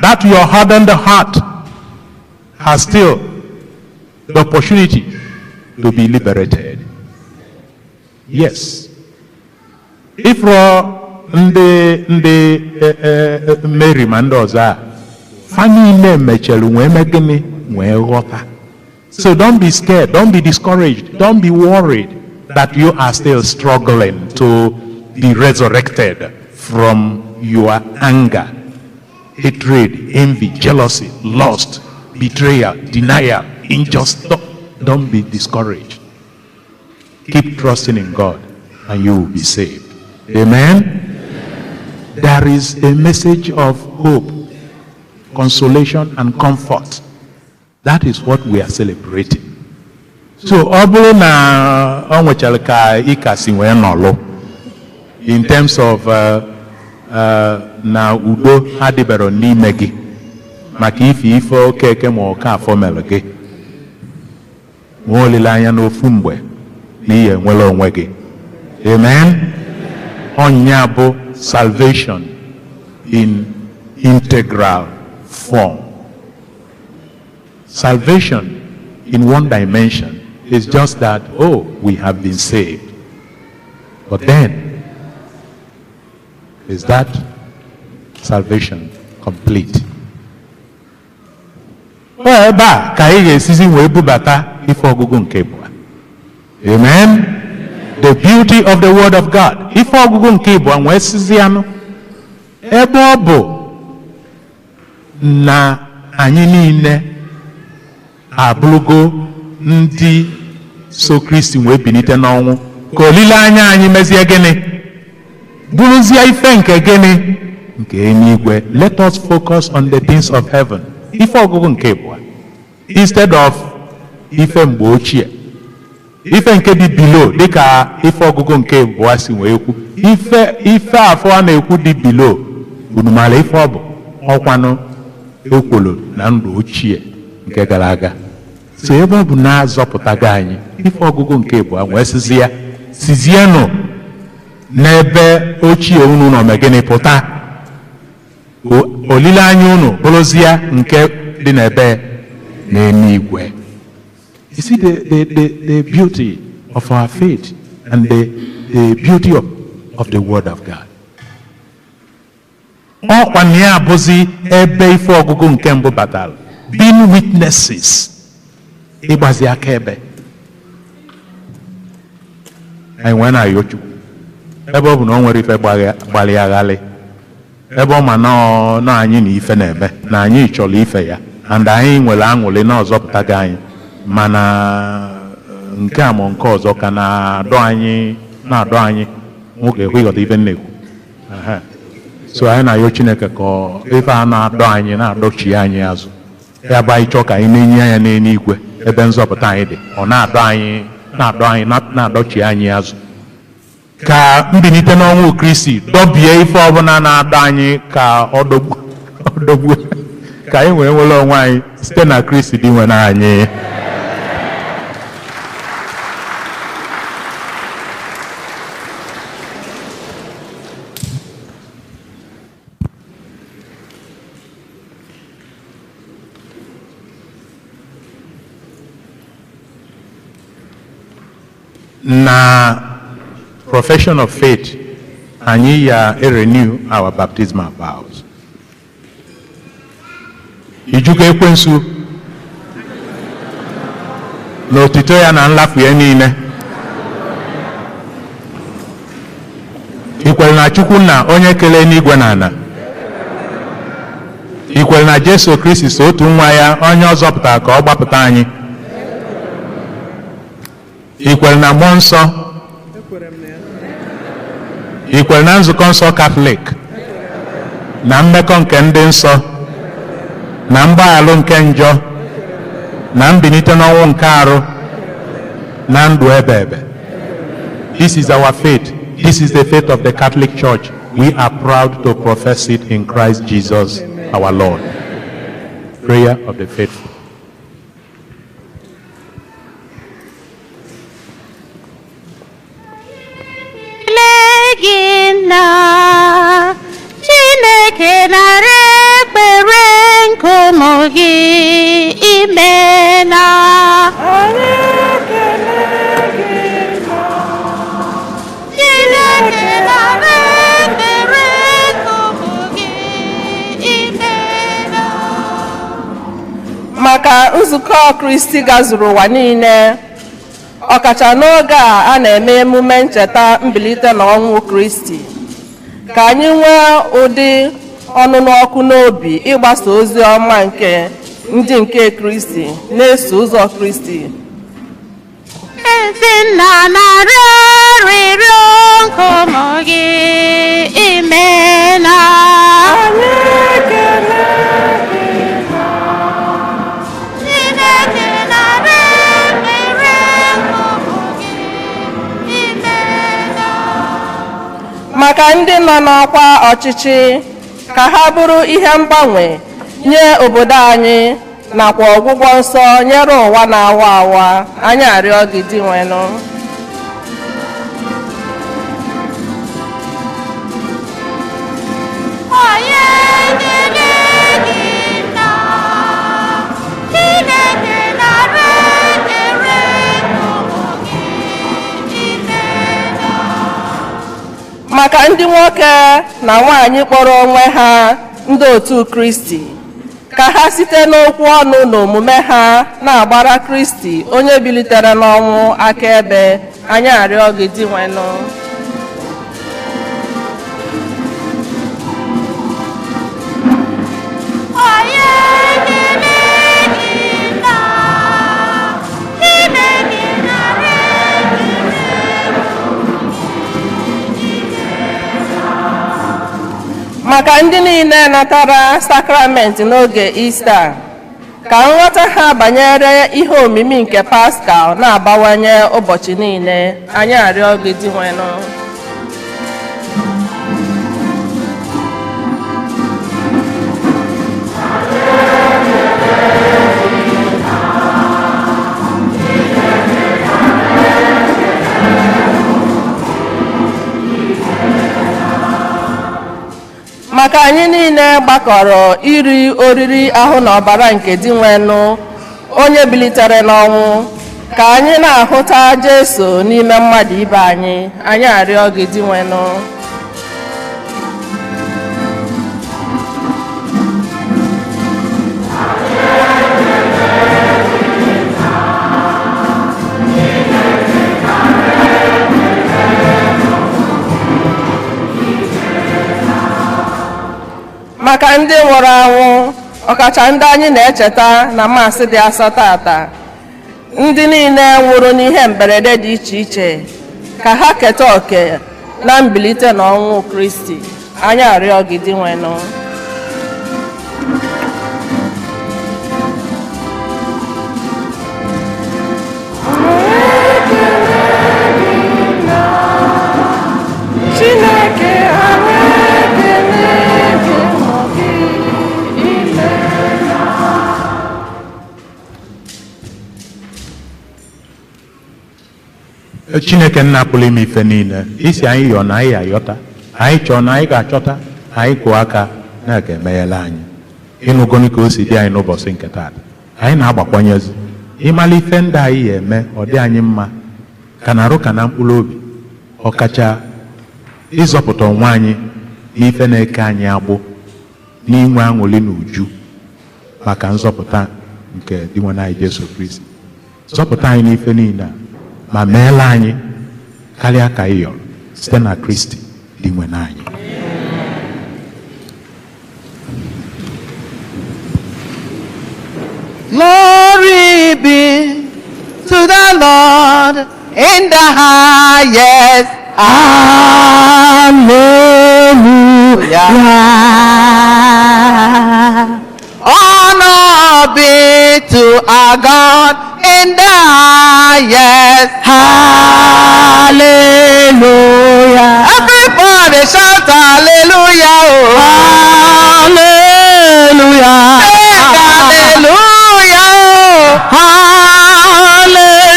That your hardened heart has still the opportunity to be liberated. Yes. If Mary Mandoza, Fanny Mechelu, Wemegini, so don't be scared, don't be discouraged, don't be worried that you are still struggling to be resurrected from your anger, hatred, envy, jealousy, lust, betrayal, denial, injustice. Don't be discouraged. Keep trusting in God and you will be saved. Amen? There is a message of hope, consolation, and comfort. That is what we are celebrating. So, ọ bụrụ na ọ nwechara ka ị kasị wee nọlụ in terms of na udo adịbero n'ime gị maka ife okeke ma ọka afọ mere gị, nwee olileanya n'ofu mgbe na ihe nwere onwe gị. Amen. Ọnya bụ salvation in integral form. Salvation in one dimension is just that, oh, we have been saved. But then, is that salvation complete? Ebe a ka anyị ga-esizi wee bubata ife ọgụgụ nke bụ. Amen. The beauty of the word of God. Ife ọgụgụ nke Igbo wee sizianụ ebe ọ bụ na anyị niile abụrụgo ndị so Kristi wee bilite n'ọnwụ ka olileanya anyị mezie gịnị bụrụzie ife nke gịnị nke eluigwe. Let us focus on the things of heaven. Ife ọgụgụ nke Igbo instead of ife mgbe ochie, ife nke dị below dịka ife ọgụgụ nke Igbo si wee kwu. Ife afọ a na-ekwu dị below unu maara ife ọ bụ ọkwanụ ekwolo na ndụ ochie nke gara aga. So ebe ọ bụ na-azọpụtago anyị ife ọgụgụ nke Igbo wee sizienụ n'ebe ochie unu nọ megịnị pụta olileanya unu bụrụzie nke dị n'ebe n'eluigwe. You see the beauty of our faith and the beauty of the word of God. Ọkwa na ya abụzi ebe ife ọgụgụ nke mbụ batara, being witnesses, ịgbazi aka ebe anyị nwee na-ayọ Chukwu ebe ọ bụ na ọ nwere ife gbalị aghalị, ebe ọ ma na anyị na ife na-eme na anyị chọrọ ife ya and anyị nwere aṅụrị na ọzọpụtago anyị, mana nke a ma nke ọzọ ka na-adọ anyị nwoke ịghọta ife na-ekwu. So anyị na-ayọ Chineke ka ife a na-adọ anyị na-adọchi anyị azụ ya bụ anyị chọọ ka anyị na-enye anya n'eluigwe ebe nzọpụta anyị dị, ọ na-adọchi anyị azụ ka mbilite n'ọnwụ Kristi dọbie ife ọbụla na-adọ anyị ka ọ dọgbuo ka anyị wee nwere onwe anyị site na Kristi dị nwere anyị. Na profession of faith anyị ya renew our baptismal vows. Ijuka ekwensu n'otito ya na nlafu ya niile. Ikwere na Chukwu na onye kele n'igwe na ana. Ikwere na Jesu Kristi so otu nwa ya onye ọzọpụtara ka ọ gbapụta anyị. Ikwere na mmụọ nsọ. Ikwere na nzukọ nsọ Katọlik na mmekọ nke ndị nsọ na mgbaghalụ nke njọ na mbilite n'ọnwụ nke arụ na ndụ ebe ebe. This is our faith. This is the faith of the Catholic Church. We are proud to profess it in Christ Jesus our Lord. Prayer of the faithful. Chineke nara ekpere nkumu gị imela. Chineke nara ekpere nkumu gị imela. Maka nzukọ Kristi gazuru ụwa niile, ọkacha n'oge a na-eme emume ncheta mbilite n'ọnwụ Kristi, ka anyị nwee ụdị ọnụnụ ọkụ n'obi ịgbasa ozi ọma nke ndị nke Kristi na-eso ụzọ Kristi. Ezinna nara arịrịọ nkumu gị imela. Chineke nara ekpere nkumu gị imela. Maka ndị nọ n'ọkwa ọchịchị ka ha bụrụ ihe mgbanwe nye obodo anyị nakwa ọgwụgwọ nsọ nyere ụwa na-awa awa, anyị arịọ gị dị nwenụ. Onye dịrị gị nna, Chineke nara ekpere nkumu gị imela. Maka ndị nwoke na nwaanyị kpọrọ onwe ha ndị otu Kristi, ka ha site n'okwu ọnụ na omume ha na-agbara Kristi onye bilitere n'ọnwụ akaebe. Anyị arịọ gị di nwenụ. Onye dịrị gị nna, ime gị nara Maka ndị niile natara sakramenti n'oge Ista, ka nghọta ha banyere ihe omimi nke Paschal na-abawanye ụbọchị niile. Anyị arịọ gị di nwenụ. Maka anyị niile gbakọrọ iri oriri ahụ na ọbara nke di nwenụ onye bilitere n'ọnwụ, ka anyị na-ahụta Jesu n'ime mmadụ ibe anyị. Anyị arịọ gị di nwenụ. Maka ndị nwụrụ anwụ, ọkacha ndị anyị na-echeta na Maasị dị asọ tata, ndị niile nwụrụ n'ihe mberede dị iche iche, ka ha keta oke na mbilite n'ọnwụ Kristi. Anyị arịọ gị di nwenụ. Chineke Chineke nna pụrụ ime ife niile, isi anyị yọọ na anyị ayọta, anyị chọọ na anyị ga-achọta, anyị kụọ aka na ga-emeghela anyị. Ịnụgoni ka o si dị anyị n'ụbọchị nke taata, anyị na-agbakwanyezi ịmala ife ndị anyị ya eme ọ dị anyị mma ka na arụ ka na mkpụrụ obi, ọkacha ịzọpụta onwe anyị n'ife na-eke anyị agbụ n'inwe aṅụrị na uju maka nzọpụta nke dị nwe anyị Jesu Kristi. Zọpụta anyị n'ife niile a, ma meela anyị karịa ka anyị yọrọ site na Kristi dị nwe anyị. Glory be to the Lord in the highest. Hallelujah. Honor be to our God in the highest. Hallelujah. Everybody shout hallelujah. Oh. Hallelujah. Say hallelujah. Hallelujah.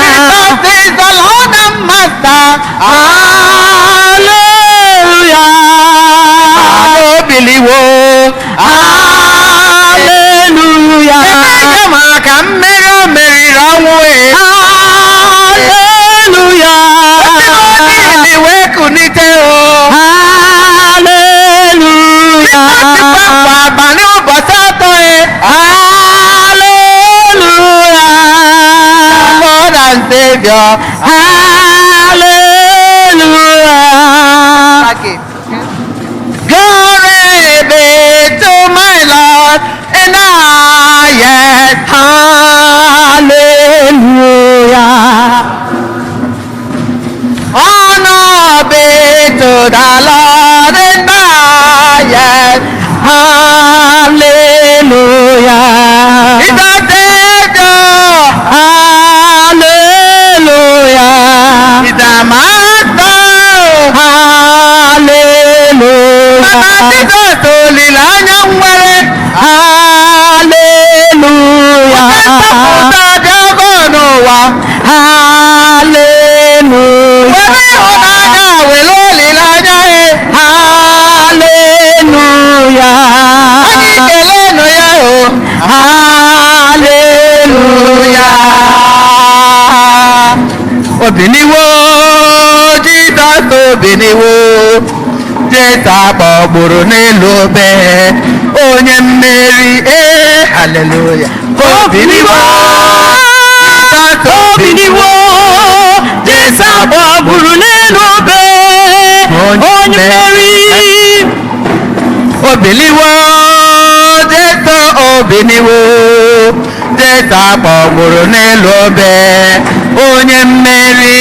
Jesus is the Lord and Master. Hallelujah. Hallelujah. Hallelujah. Savior. Hallelujah. Glory be to my Lord in the highest. Hallelujah. Honor be to the Lord in the highest. Hallelujah. It's a Savior. Hallelujah. It's a Master. Hallelujah. Obìnìwó Jesus obìnìwó Jésù àpọ̀gbòrò nílùú bẹ́ẹ̀ onye mmeri hallelujah obiniwo obiniwo Jesu agbagburu n'elu obe onye mmeri obiliwo Jesu obiniwo Jesu agbagburu n'elu obe onye mmeri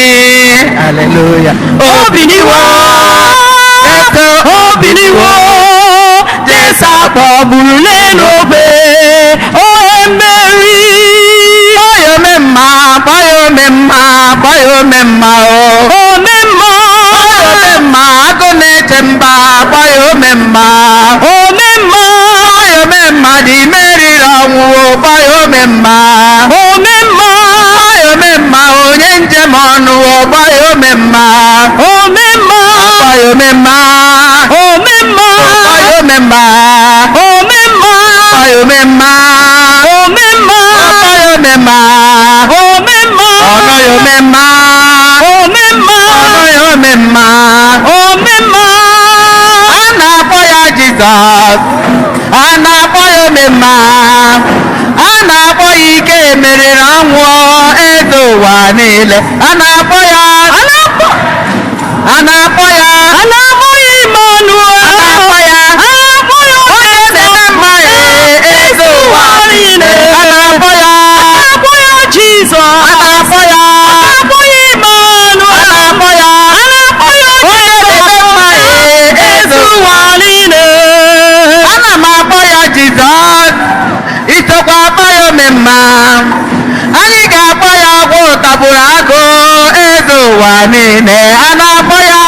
hallelujah obiniwo Jesu obiniwo Jesu agbagburu n'elu obe onye mmeri bayomemma bayomemma bayomemma omemma bayomemma agụ na-eche mba bayomemma omemma bayomemma dị meriri ọnwụ bayomemma omemma bayomemma onye njem ọnụ bayomemma omemma bayomemma omemma bayomemma omemma bayomemma omemma bayomemma omemma ọnọyomemma omemma ọnọyomemma omemma a na-akpọ ya Jizọs a na-akpọ ya omemma a na-akpọ ya ike meriri ọnwụ eze ụwa niile a na-akpọ ya a na-akpọ ya Emmanuel a na-akpọ ya onye na-eme mma eze ụwa niile a na-akpọ ya Jizọs a na-akpọ ya Emmanuel a na-akpọ ya onye na-eme mma eze ụwa niile ana m akpọ ya Jizọs isokwa akpọ ya omemma anyị ga-akpọ ya agwọ tagburu agụ eze ụwa niile a na-akpọ ya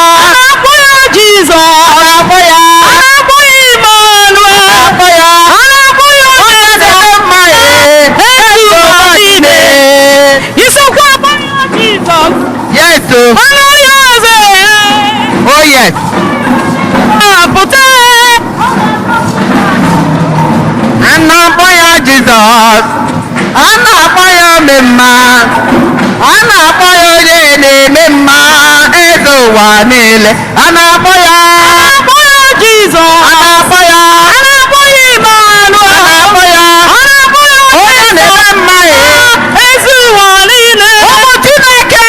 Jizọs a na-akpọ ya Emmanuel a na-akpọ ya onye na-eme mma eze ụwa niile isokwa akpọ ya Jizọs yes ọnụ ya eze oh yes pụta a na-akpọ ya Jizọs a na-akpọ ya omemma a na-akpọ ya onye na-eme mma eze ụwa niile a na-akpọ ya Jizọs a na-akpọ ya Emmanuel a na-akpọ ya onye na-eme mma eze ụwa niile ụmụ Chineke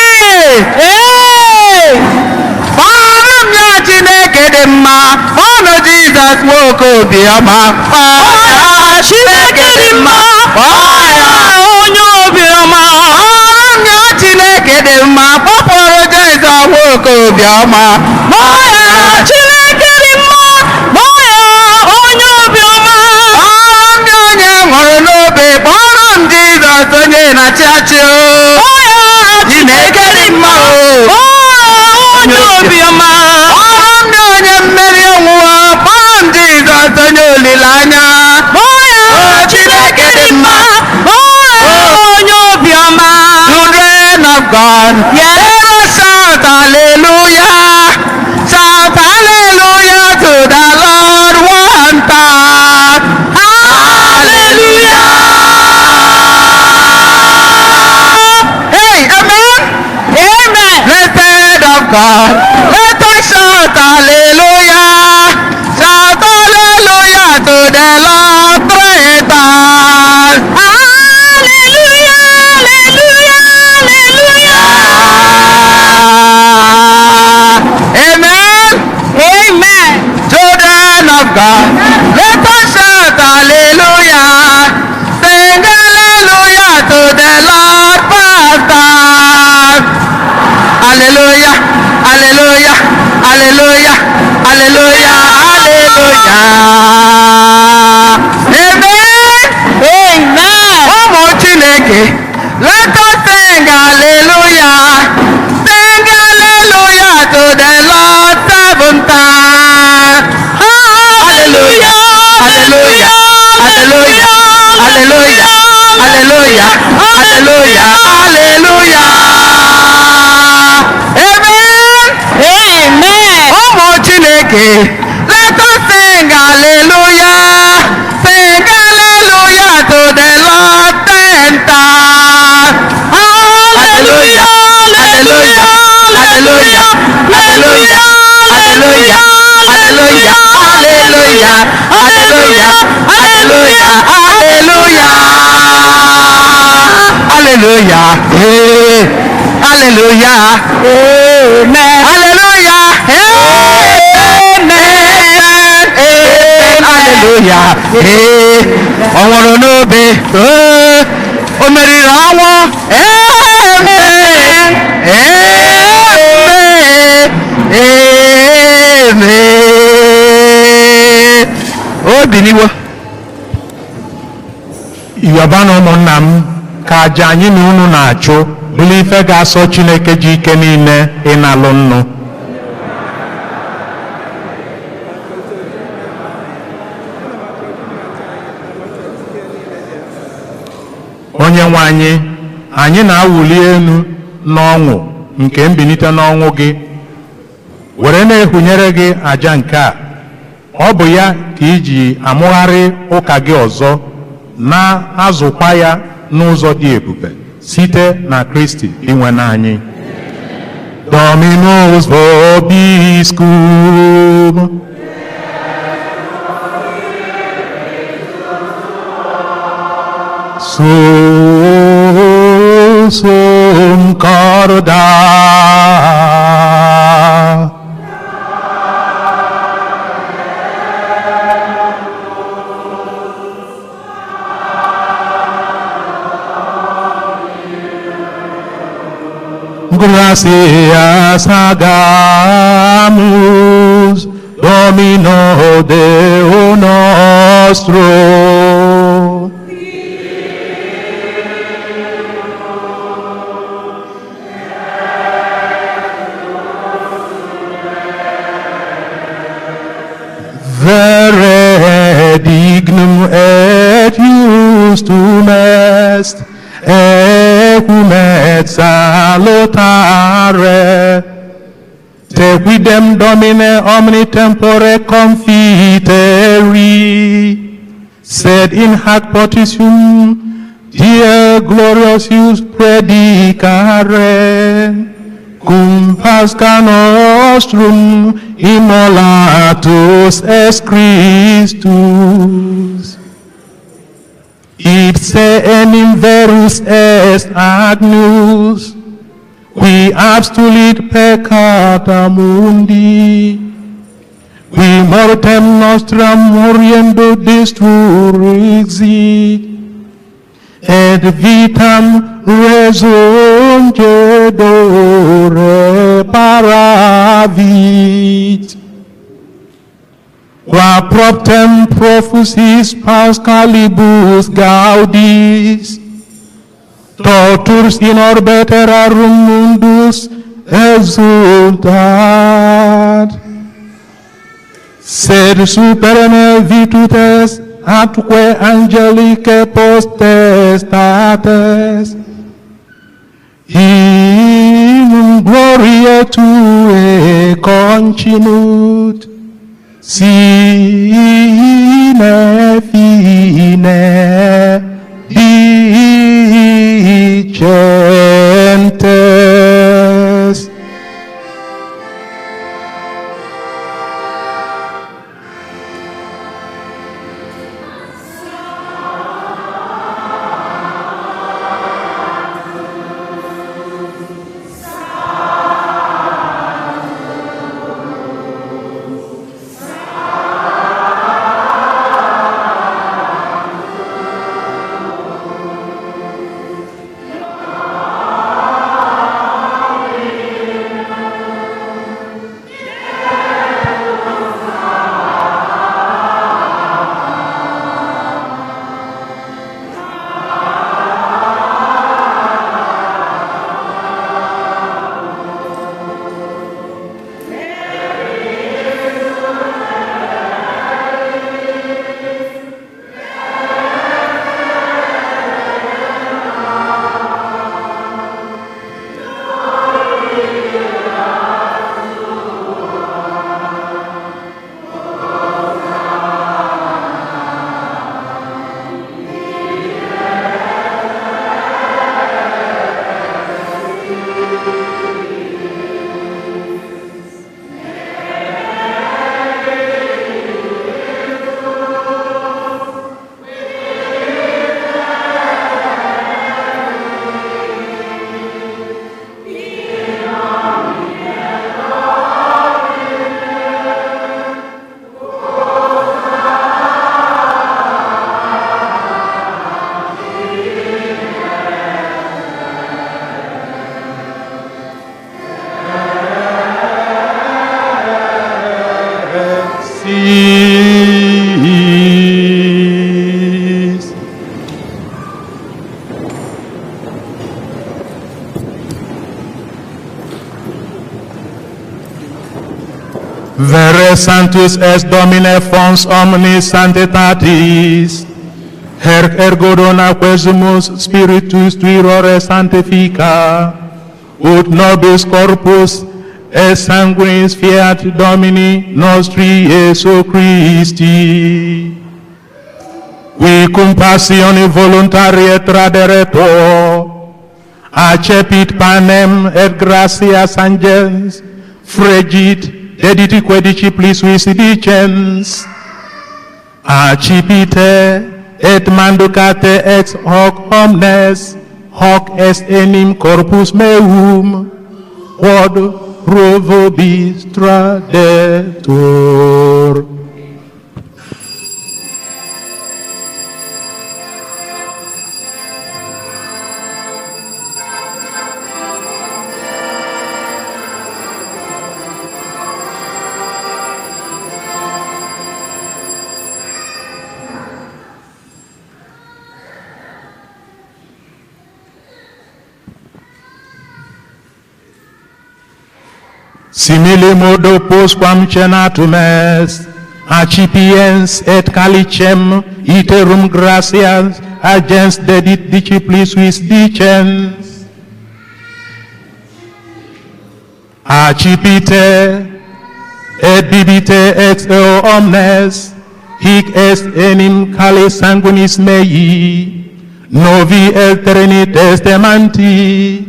kpọrọ m ya Chineke dị mma ọnụ Jizọs nwoke obiọma Chineke dị mma onye obiọma ọrụ m ya Chineke dị mma kpọpụrụ Jizọs nwoke obiọma Chineke dị mma onye obiọma ọrụ m ya onye nwụrụ n'obe kpọrọ m Jizọs onye na-achị achị Chineke dị mma onye obiọma ọrụ m ya onye mmeri ọnwụwa kpọrọ m Jizọs onye olileanya Chineke dị mma onye obiọma children of God let us shout hallelujah shout hallelujah to the Lord one time hallelujah hey amen blessed of God let us shout hallelujah shout hallelujah to the Lord three times hallelujah hallelujah hallelujah amen children of God let us shout hallelujah sing hallelujah to the Lord five times hallelujah hallelujah hallelujah hallelujah hallelujah amen ụmụ Chineke let us sing hallelujah to the Lord seven times hallelujah hallelujah hallelujah hallelujah hallelujah hallelujah hallelujah amen ụmụ Chineke let us sing hallelujah to the Lord 10 times hallelujah hallelujah hallelujah hallelujah hallelujah hallelujah, hallelujah, hallelujah, hallelujah, hallelujah, hey, hallelujah, amen, hallelujah, amen, hallelujah, hey, ọ̀wọ̀rọ̀ n'obe, o meriri ọnwụ, amen, amen, amen, obi n'iwo. yọba na ụmụnna m ka aja anyị na unu na-achụ bụrụ ife ga-asọ Chineke ji ike niile ịnalụ nnụ. onye nwe anyị na-awụli elu n'ọṅụ nke mbilite n'ọnwụ gị were na-ehunyere gị aja nke a. ọ bụ ya ka iji amụgharị ụka gị ọzọ na-azụkwa ya n'ụzọ dị ebube site na Kristi inwe n'anyị. Dominus vobiscum. Sursum corda. Gracias hagamos, Domino Deo nostro. Vere dignum et justum est, ecum et salutare, te quidem Domine omni tempore confiteri, sed in hac potitium die gloriosius predicare, cum Pascha nostrum immolatus est Christus. Ipse enim verus est agnus, qui abstulit peccata mundi, qui mortem nostram moriendo destruixit, et vitam resurgere paravit. Qua proptem profusis Pascalibus gaudis, totus in orbe terrarum mundus exultat, sed superne virtutes atque angelicae potestates, in gloria Tue continut, sine fine dicentes. Vere sanctus est Domine fons omnis sanctitatis. Herc ergo dona quesumus spiritus tuirore sanctifica, ut nobis corpus et sanguinis fiat Domini nostri Iesu Christi. Qui cum passione voluntaria traderetur, accepit panem et gratias angelis, fregit, deditique disciplis vis dicens, accipite et manducate ex hoc omnes, hoc est enim corpus meum, quod pro vobis tradetur. Simile modo postquam cenatum est, accipiens et calicem iterum gratias agens dedit disciplis vis dicens. Accipite et bibite ex eo omnes, hic est enim calis sanguinis mei, novi et ternites demanti,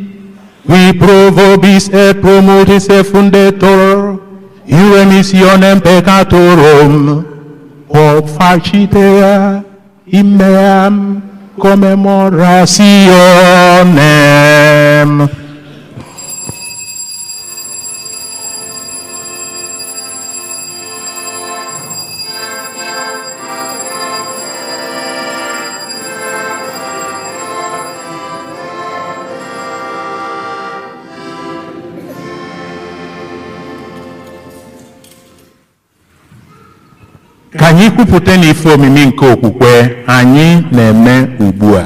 qui pro vobis et pro multis effundetur, in remissionem peccatorum, hoc facitea in meam commemorationem. Ka anyị kwupụta n'ife omimi nke okwukwe anyị na-eme ugbu a.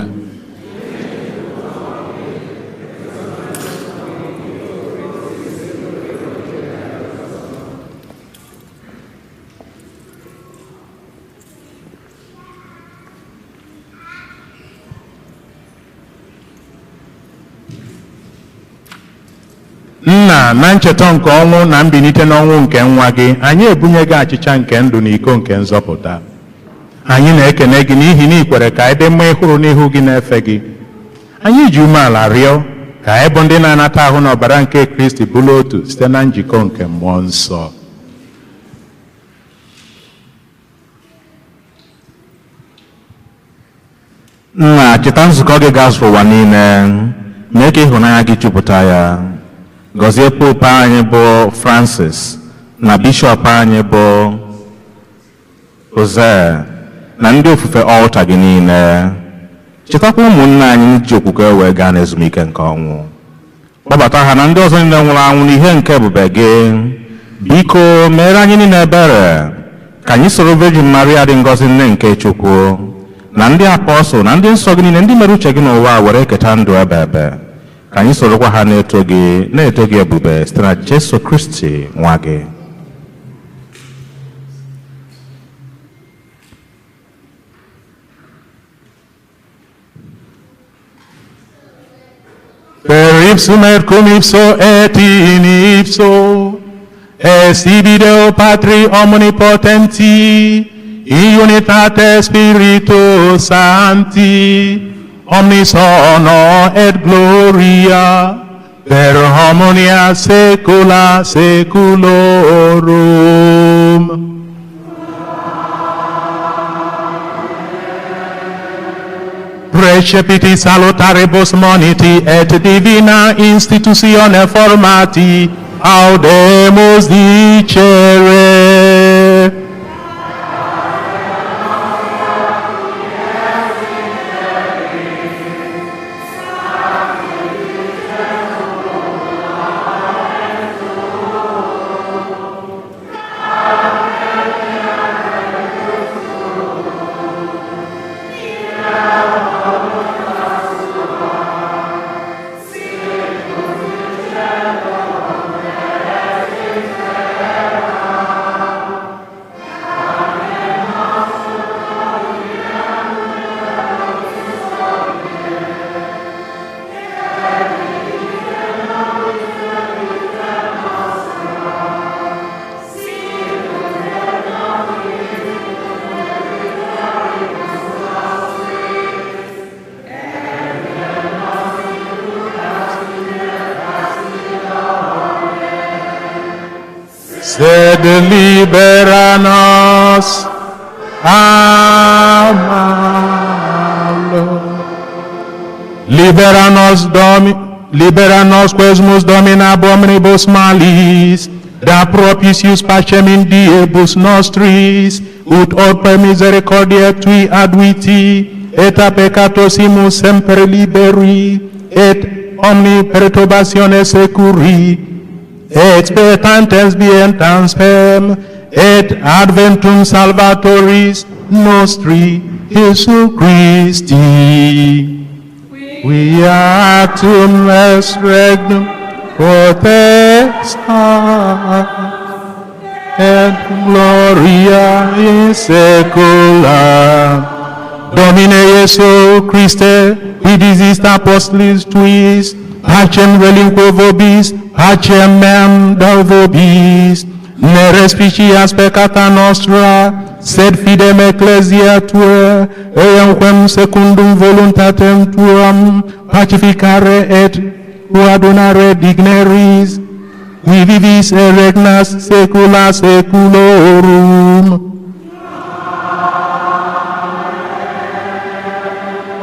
Nna, na ncheta nke ọnwụ na mbilite n'ọnwụ nke nwa gị, anyị ebunye gị achịcha nke ndụ na iko nke nzọpụta. Anyị na-ekene gị n'ihi na ikwere ka anyị dị mma ịhụrụ n'ihu gị na-efe gị. Anyị ji umeala rịọ ka anyị bụ ndị na-anata ahụ na ọbara nke Kristi bụrụ otu site na njikọ nke mmụọ nsọ. Nna, cheta nzukọ gị gazuru ụwa niile, mee ka ịhụnanya gị jupụta ya. Gọzie Pope anyị bụ Francis na Bishọp anyị bụ Jose na ndị ofufe ọlta gị niile. Chetakwa ụmụnne anyị ji okwukwe wee gaa n'ezumike nke ọnwụ. Kpọbata ha na ndị ọzọ niile nwụrụ anwụ n'ihe nke ebube gị. Biko meere anyị niile ebere ka anyị soro Virgin Maria dị ngọzi nne nke Chukwu na ndị apọstụl na ndị nsọ gị niile ndị mere uche gị n'ụwa were keta ndụ ebe ebe. Ka anyị sorokwa ha na-eto gị ebube site na Jesu Kristi nwa gị. Per ipsum et cum ipso et in ipso, est ibi Deo Patri omnipotenti, in unitate Spiritus Sancti, omnis honor et gloria, per harmonia saecula saeculorum. Recepiti salutaribus moniti et divina institutione formati, audemus dicere. sed libera nos a malo. Libera nos quesumus Domine ab omnibus malis, da propitius pacem in diebus nostris, ut orpe misericordia tui aduiti, et a peccatosimus semper liberi, et omni perturbatione securi, expectantes bientans spem, et adventum salvatoris nostri, Jesu Christi. We actum est regnum potestas et gloria in saecula. Domine Iesu Christe, qui disist apostolis tuis, pacem relinquo vobis, pacem meam dau vobis, ne respicias peccata nostra, sed fidem ecclesia tua, eamquem secundum voluntatem tuam, pacificare et adunare digneris, qui vivis et regnas saecula saeculorum.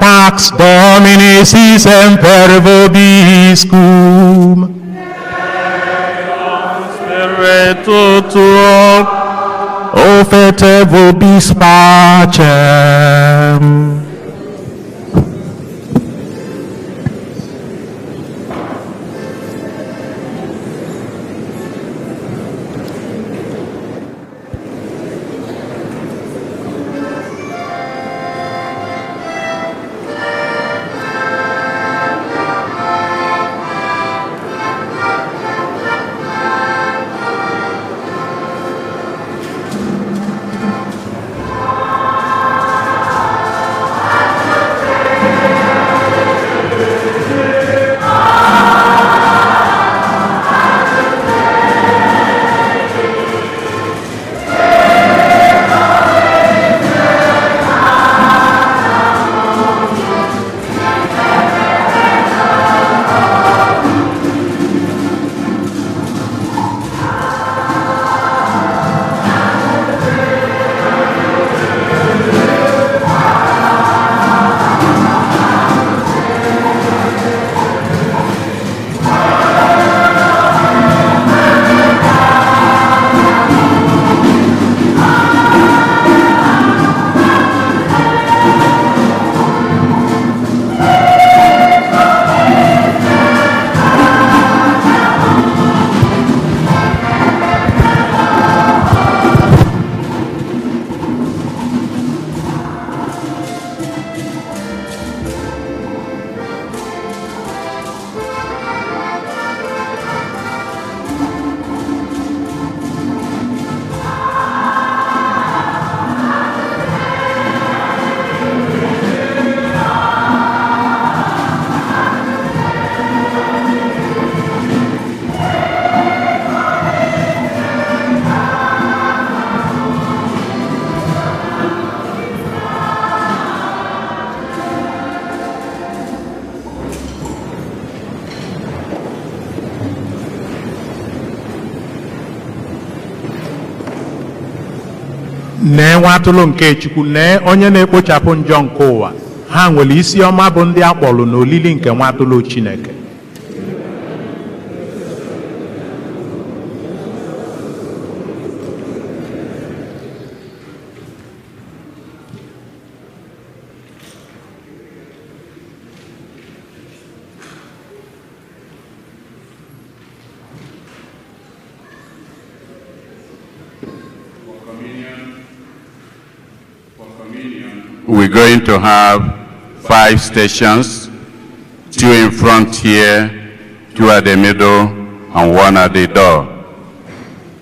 Pax Domini si semper vobiscum. Spiritu tuo, ofete vobis pacem. Nee nwa atụrụ nke Chukwu, nee onye na-ekpochapụ njọ nke ụwa. Ha nwere isi ọma bụ ndị akpọrọ n'olili nke nwa atụrụ Chineke. We're going to have 5 stations, 2 in front here, 2 at the middle, and 1 at the door.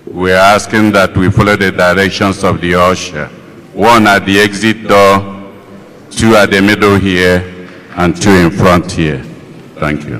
We're asking that we follow the directions of the usher. 1 at the exit door, 2 at the middle here, and 2 in front here. Thank you.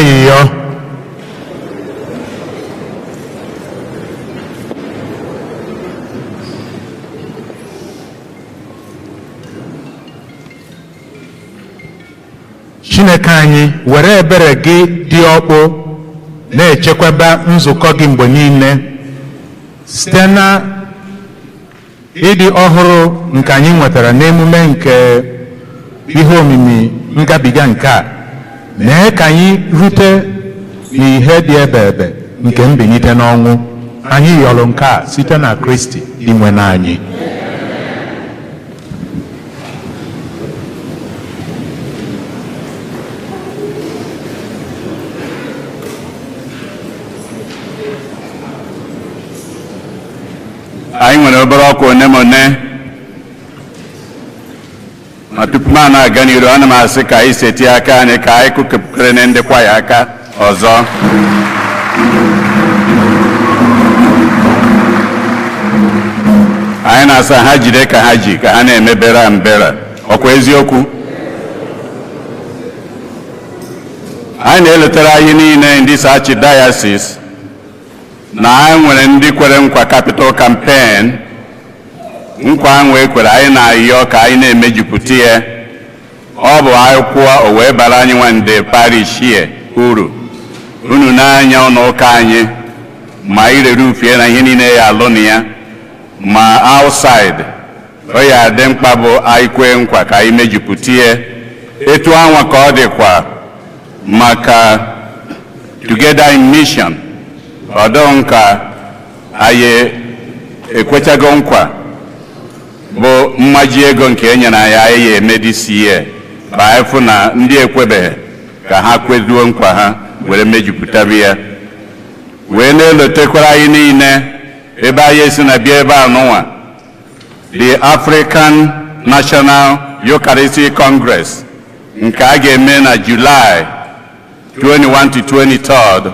ayịyọ Chineke anyị were ebere gị dị ọkpụ na-echekwaba nzukọ gị mgbe niile site na ịdị ọhụrụ nke anyị nwetara n'emume nke ihe omimi ngabiga nke a mee ka anyị rute n'ihe dị ebe nke mbilite n'ọnwụ. Anyị yọrọ nke a site na Kristi inwe n'anyị. Anyị nwere obere ọkụ one ma one, ma tupu m na-aga n'iru ana m asị ka anyị seti aka anyị ka anyị kụkepụkere na ndịkwa ya aka ọzọ. Anyị na-asa ha jide ka ha ji ka ha na-emebere mbere ọkwa eziokwu. Anyị na-eletara anyị niile ndị Archdiocese na anyị nwere ndị kwere nkwa capital campaign. Nkwa ahụ ekwere anyị na-ayọ ka anyị na-emejupụta ya. Ọ bụ anyị kwụọ o wee bara anyị nwande parish here uru. Unu n'anya ụlọ ụka anyị ma irere ufie na ihe niile ya alụ na ya ma outside o ya dị mkpa bụ anyị kwee nkwa ka anyị mejupụta ya. Etu anwa ka ọ dịkwa maka Together in Mission. Ọdọ nka anyị ekwechago nkwa bụ mmaji ego nke enyere anyị ya eme this year ba efu na ndị ekwebeghị ka ha kwezuo nkwa ha were mejupụtabi ya wee na-elotekwara anyị niile ebe anyị esi na bịa ebe anụnwa the African National Eucharistic Congress nke a ga-eme na July 21 to 23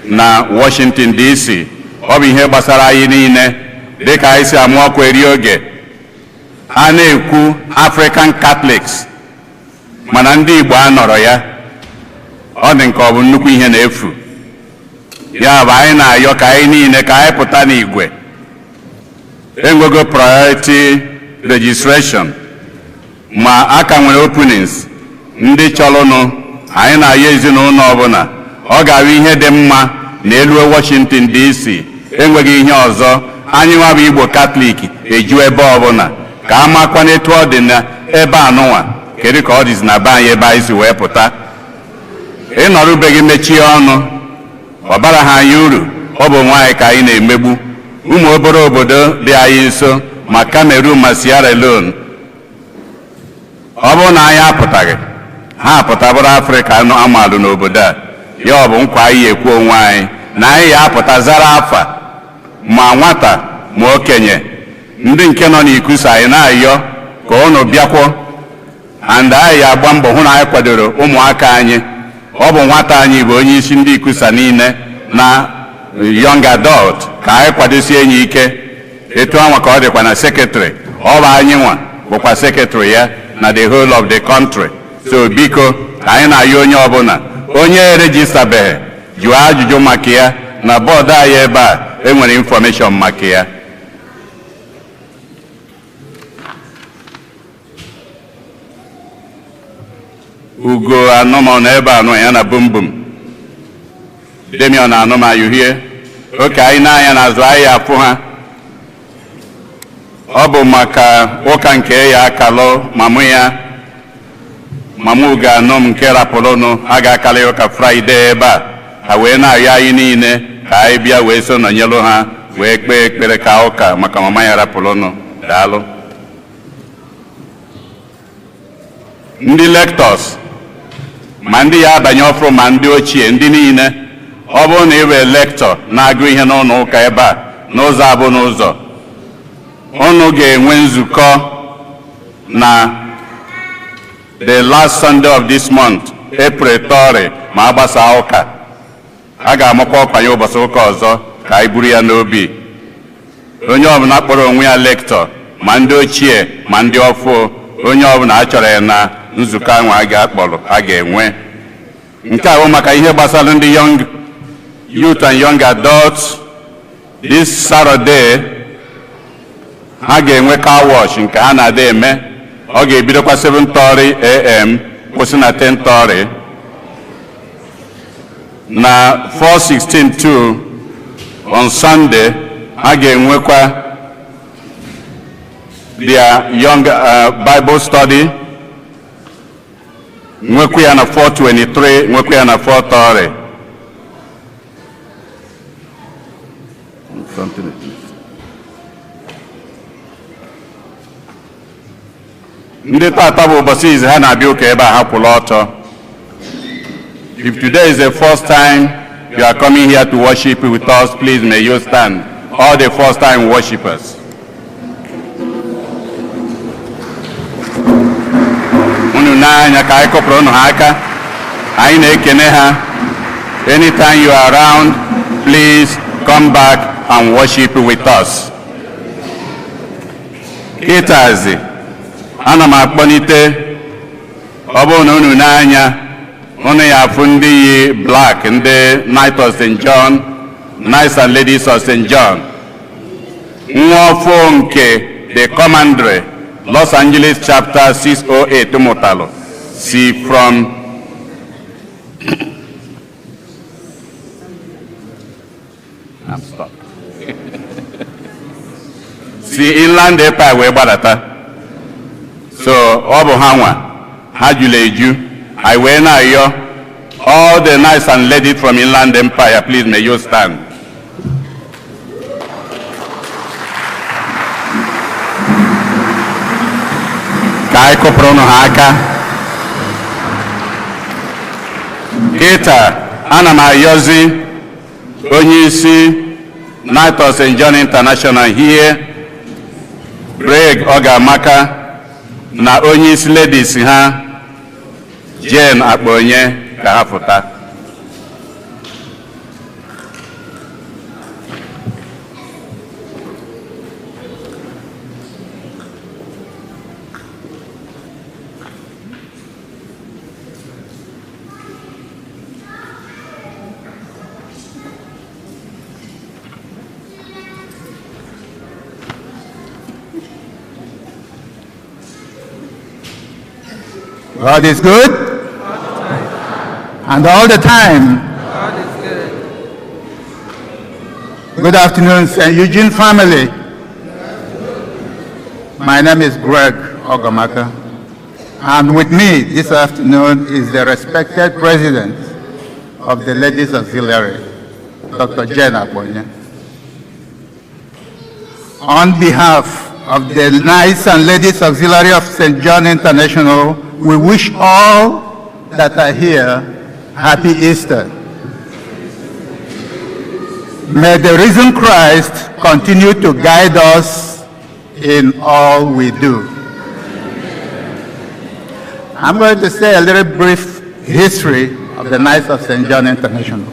na Washington DC. Ọ bụ ihe gbasara anyị niile dịka anyị si amụ ọkụ eri oge a na-ekwu African Catholics mana ndị Igbo anọrọ ya. Ọ dị nke ọ bụ nnukwu ihe na-efu ya bụ anyị na-ayọ ka anyị niile ka anyị pụta n'igwe. Enwego priority registration ma aka nwere openings ndị chọrọnụ. Anyị na-ayọ ezinụlọ ọbụla ọ ga-abụ ihe dị mma n'elu Washington DC enweghị ihe ọzọ. Anyị nwa bụ Igbo Katọlik eju ebe ọbụla ka a makwana etu ọ dị na ebe anụnwa kedu ka ọ dịzi na be anyị ebe anyị si wee pụta. Ịnọrụbeghị mechie ọnụ ọ bara ha anyị uru. Ọ bụ nwaanyị ka anyị na-emegbu. Ụmụ obere obodo dị anyị nso ma Cameroon ma Sierra Leone ọ bụrụ na anyị apụtaghị ha apụtabụrụ Afrịka amalụ n'obodo a ya ọ bụ nkwa anyị ekwu onwe anyị na anyị ya apụta zara afa ma nwata ma okenye. Ndị nke nọ n'ikusa anyị na-ayọ ka ụnụ bịakwuo and anyị ya agba mbọ hụ na anyị kwadoro ụmụaka anyị. Ọ bụ nwata anyị bụ onye isi ndị ikusa niile na young adult ka anyị kwadosie enyi ike. Etu anwa ka ọ dịkwa na secretary. Ọ bụ anyị nwa bụkwa secretary ya na the whole of the country. So biko ka anyị na-ayọ onye ọbụla onye erejistabeghị jụọ ajụjụ maka ya na bọọdụ anyị ebe a enwere information maka ya. Ugo anụmanụ ebe anụ ya na bumbum Demion anụmanụ uhie oke anyị n'anya n'azụ anyị afụ ha. Ọ bụ maka ụka nke ya akalụ mamụ ya Mamu ga-anọ m nke rapụrụnụ a ga-akala ya ụka Fraịde ebe a ha wee na-ayọ anyị niile ka anyị bịa wee so nọnyelụ ha wee kpee ekpere ka ụka maka mama ya rapụrụnụ. Daalụ. Ndị lectors ma ndị ya abanye ọfụrụ ma ndị ochie ndị niile ọ bụrụ na iwe lector na-agụ ihe n'ụlọ ụka ebe a n'ụzọ abụ n'ụzọ unu ga-enwe nzukọ na the last Sunday of this month, April 3 ma agbasa ụka. A ga-amakwa ọkwanye ụbọchị ụka ọzọ ka anyị buru ya n'obi. Onye ọbụla kpọrọ onwe ya lector ma ndị ochie ma ndị ọfụ onye ọbụla a chọrọ ya na nzukọ ahụ a ga-akpọrọ a ga-enwe. nke a bụ maka ihe gbasara ndị young youth and young adults. This Saturday ha ga-enwe car wash nke ha na-ada eme. Ọ ga-ebidokwa 7:30 a.m. kwụsị na 10:30. Na 4:16 on Sunday ha ga-enwekwa their young Bible study. Nwekwa ya na 4:23, nwekwa ya na 4:30. Ndị tata bụ ụbọchị izi ha na-abịa ụka ebe a ha kwụrụ ọtọ. If today is the first time you are coming here to worship with us, please may you stand. All the first time worshipers. Unu na-anya ka anyị kọpụrụ unu ha aka. Anyị na-ekene ha. Anytime you are around, please come back and worship with us. Kịtazi, ana m akpọlite ọ bụrụ na unu na-anya unu ya afụ ndị yi black, ndị Knights of St. John, Knights and Ladies of St. John. Nwa ọfụ nke the Commandery, Los Angeles chapter 608 Mụtalụ, si from I'm stuck. si inland empire wee gbadata. So ọ bụ ha nwa ha jụrụ eju. I wee na-ayọ all the Knights and Ladies from inland empire, please may you stand. Ka anyị kụpụrụ unu ha aka. Kịta ana m ayọzi onye isi Knights of St. John International here, Greg Ogamaka, na onye isi ladies ha Jane Akponye ka ha pụta. God is good. And all the time. God is good. Good afternoon, St. Eugene family. My name is Greg Ogamaka. And with me this afternoon is the respected president of the Ladies Auxiliary, Dr. Jane Akponye. On behalf of the Knights and Ladies Auxiliary of St. John International, we wish all that are here happy Easter. May the risen Christ continue to guide us in all we do. I'm going to say a little brief history of the Knights of St. John International.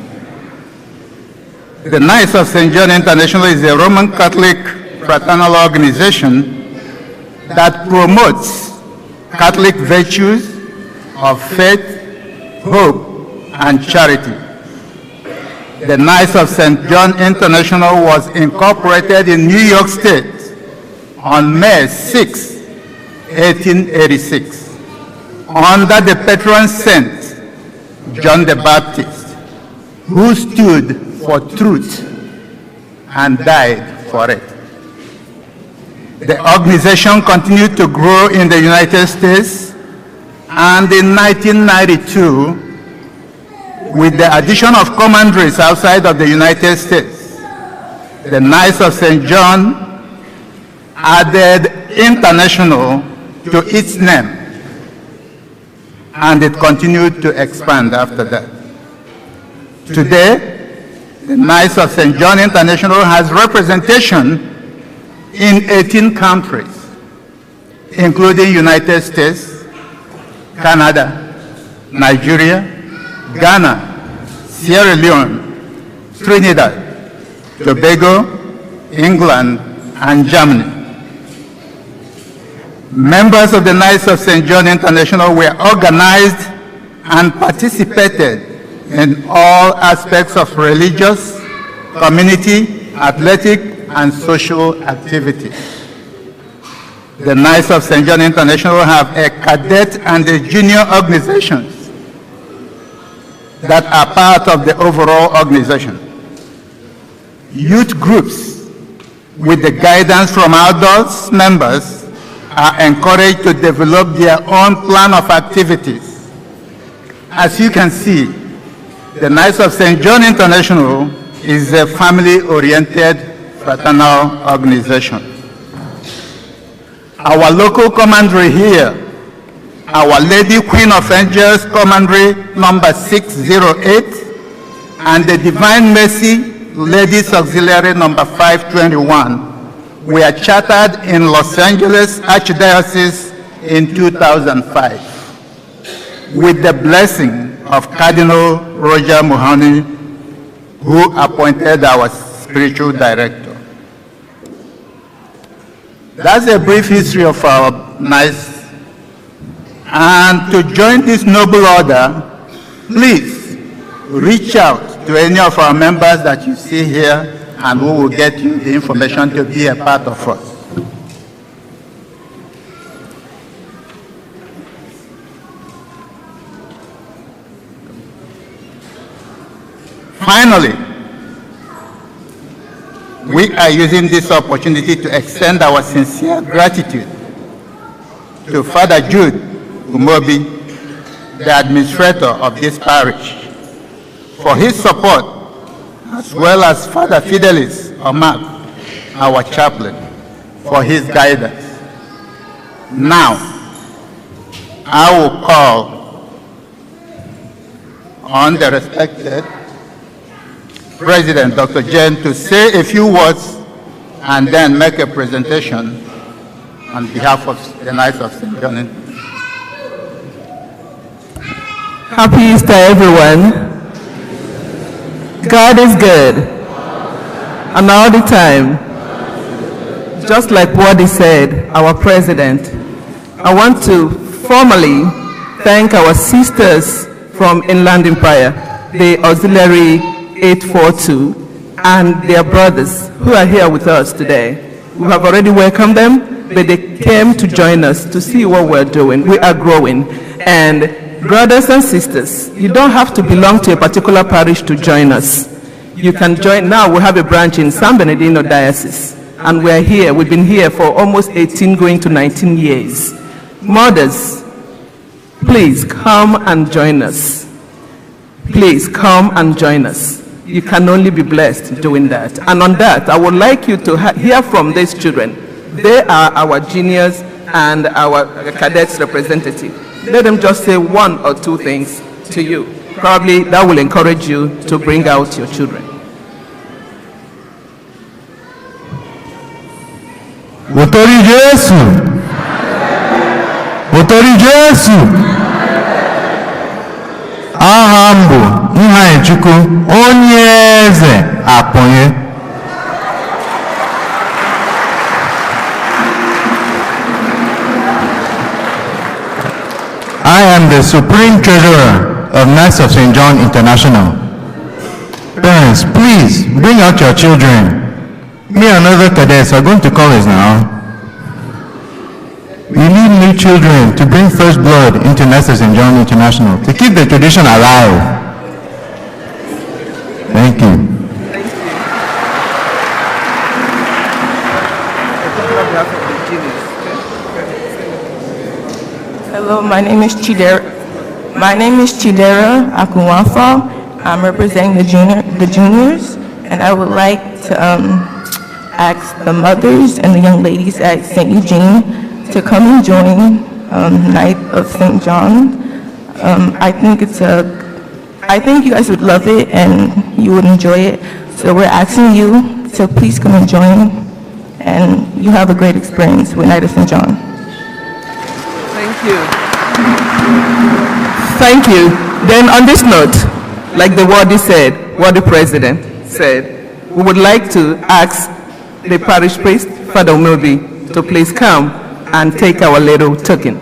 The Knights of St. John International is a Roman Catholic fraternal organization that promotes Catholic virtues of faith, hope, and charity. The Knights of St. John International was incorporated in New York State on May 6, 1886, under the patron saint, John the Baptist, who stood for truth and died for it. The organization continued to grow in the United States, and in 1992, with the addition of commanderies outside of the United States, the Knights of St. John added international to its name, and it continued to expand after that. Today, the Knights of St. John International has representation in 18 countries, including United States, Canada, Nigeria, Ghana, Sierra Leone, Trinidad, Tobago, England, and Germany. Members of the Knights of St. John International were organized and participated in all aspects of religious, community, athletic, and social activities. The Knights of St. John International have a cadet and a junior organizations that are part of the overall organization. Youth groups, with the guidance from adults members, are encouraged to develop their own plan of activities. As you can see, the Knights of St. John International is a family-oriented fraternal organization. Our local commandery here, Our Lady Queen of Angels Commandery number 608, and the Divine Mercy Ladies Auxiliary number 521 were chartered in Los Angeles Archdiocese in 2005 with the blessing of Cardinal Roger Mahoney, who appointed our spiritual director. That's a brief history of our Knights. And to join this noble order, please reach out to any of our members that you see here, and we will get you the information to be a part of us. Finally, we are using this opportunity to extend our sincere gratitude to Father Jude Umobi, the administrator of this parish, for his support, as well as Father Fidelis Omar, our chaplain, for his guidance. Now, I will call on the respected President, Dr. Jane, to say a few words and then make a presentation on behalf of the Knights of St. John. Happy Easter, everyone. God is good. And all the time. Just like what he said, our president, I want to formally thank our sisters from Inland Empire, the Auxiliary 842, and their brothers who are here with us today. We have already welcomed them, but they came to join us to see what we're doing. We are growing. And brothers and sisters, you don't have to belong to a particular parish to join us. You can join. Now we have a branch in San Bernardino Diocese, and we're here. We've been here for almost 18 going to 19 years. Mothers, please come and join us. Please come and join us. You can only be blessed doing that. And on that, I would like you to hear from these children. They are our juniors and our cadets representative. Let them just say one or two things to you. Probably that will encourage you to bring out your children. Otori Jesu! Otori Jesu! Aha m bụ Nhachukwu onye eze Akpọnye. I am the Supreme Treasurer of Knights of St. John International. Parents, please bring out your children. Me and other cadets are going to college now. We need new children to bring first blood into Knights of St. John International, to keep the tradition alive. Thank you. Hello, my name is Chidera. Akunwafo. I'm representing the juniors, and I would like to ask the mothers and the young ladies at St. Eugene to come and join Knight of St. John. I think you guys would love it and you would enjoy it. So we're asking you to please come and join, and you have a great experience with Knight of St. John. Thank you. Thank you. Then on this note, like the word the president said, we would like to ask the parish priest, Father Umobi, to please come and take our little token.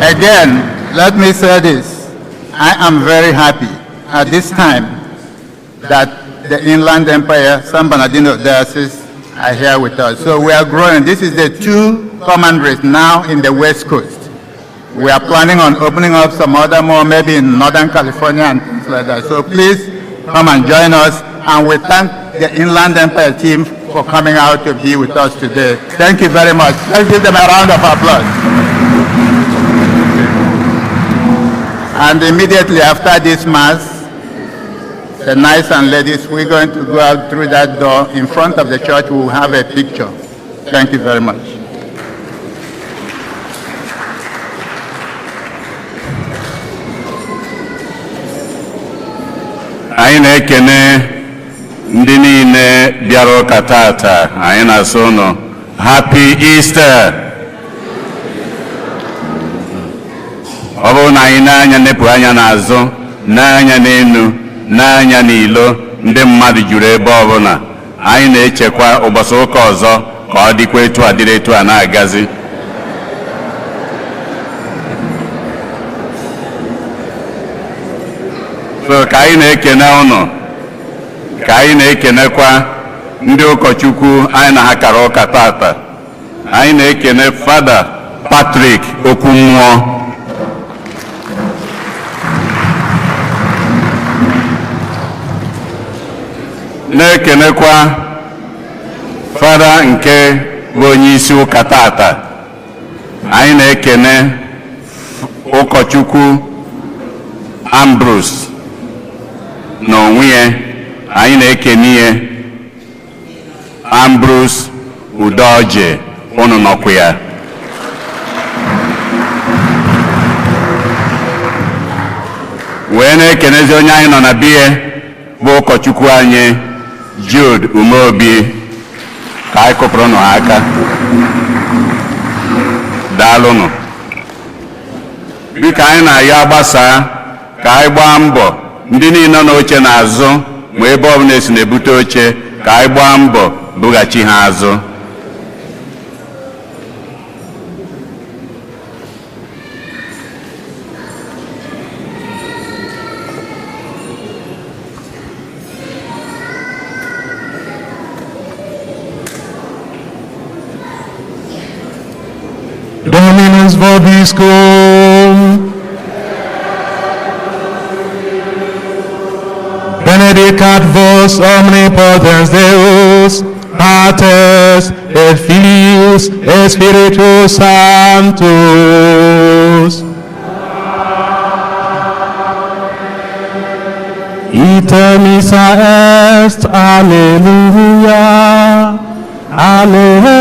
Again, let me say this. I am very happy at this time that the Inland Empire, San Bernardino Diocese are here with us. So we are growing. This is the 2 commanderies now in the West Coast. We are planning on opening up some other more, maybe in Northern California and things like that. So please come and join us. And we thank the Inland Empire team for coming out to be with us today. Thank you very much. Let's give them a round of applause. And immediately after this Mass, the knights and ladies, we're going to go out through that door. In front of the church, we will have a picture. Thank you very much. Anyị na-ekene ndị niile bịara ụka tata. Anyị na-asị unu Happy Easter. Ọ bụrụ na anyị na-anya nepụ anya n'azụ, na-anya n'elu, na-anya n'ilo, ndị mmadụ juru ebe ọbụla. Anyị na-echekwa ụbọchị ụka ọzọ ka ọ dịkwa etu a dịrị etu a na-agazi. So ka anyị na-ekene unu, ka anyị na-ekenekwa ndị ụkọchukwu anyị na ha kara ụka tata. Anyị na-ekene Fada Patrick Okunmụọ, na-ekenekwa Fada nke bụ onye isi ụka tata. Anyị na-ekene ụkọchukwu Ambrose n'onwe ya. Anyị na-ekene ya Ambrose Udoje, unu nọkwa ya. Wee na-ekenezi onye anyị nọ na biya bụ ụkọchukwu anyị Jude Umeobi, ka anyị kụpụrụ nụ aka. Daalụnụ. Biko anyị na-ayọ gbasaa ka anyị gbaa mbọ ndị niile n'oche n'azụ ma ebe ọbụla esi na-ebute oche, ka anyị gbaa mbọ bughachi ha azụ. Dominus vobiscum. Benedicat vos omnipotens Deus, Pater et Filius et Spiritus Sanctus. Ite missa est, alleluia, alleluia.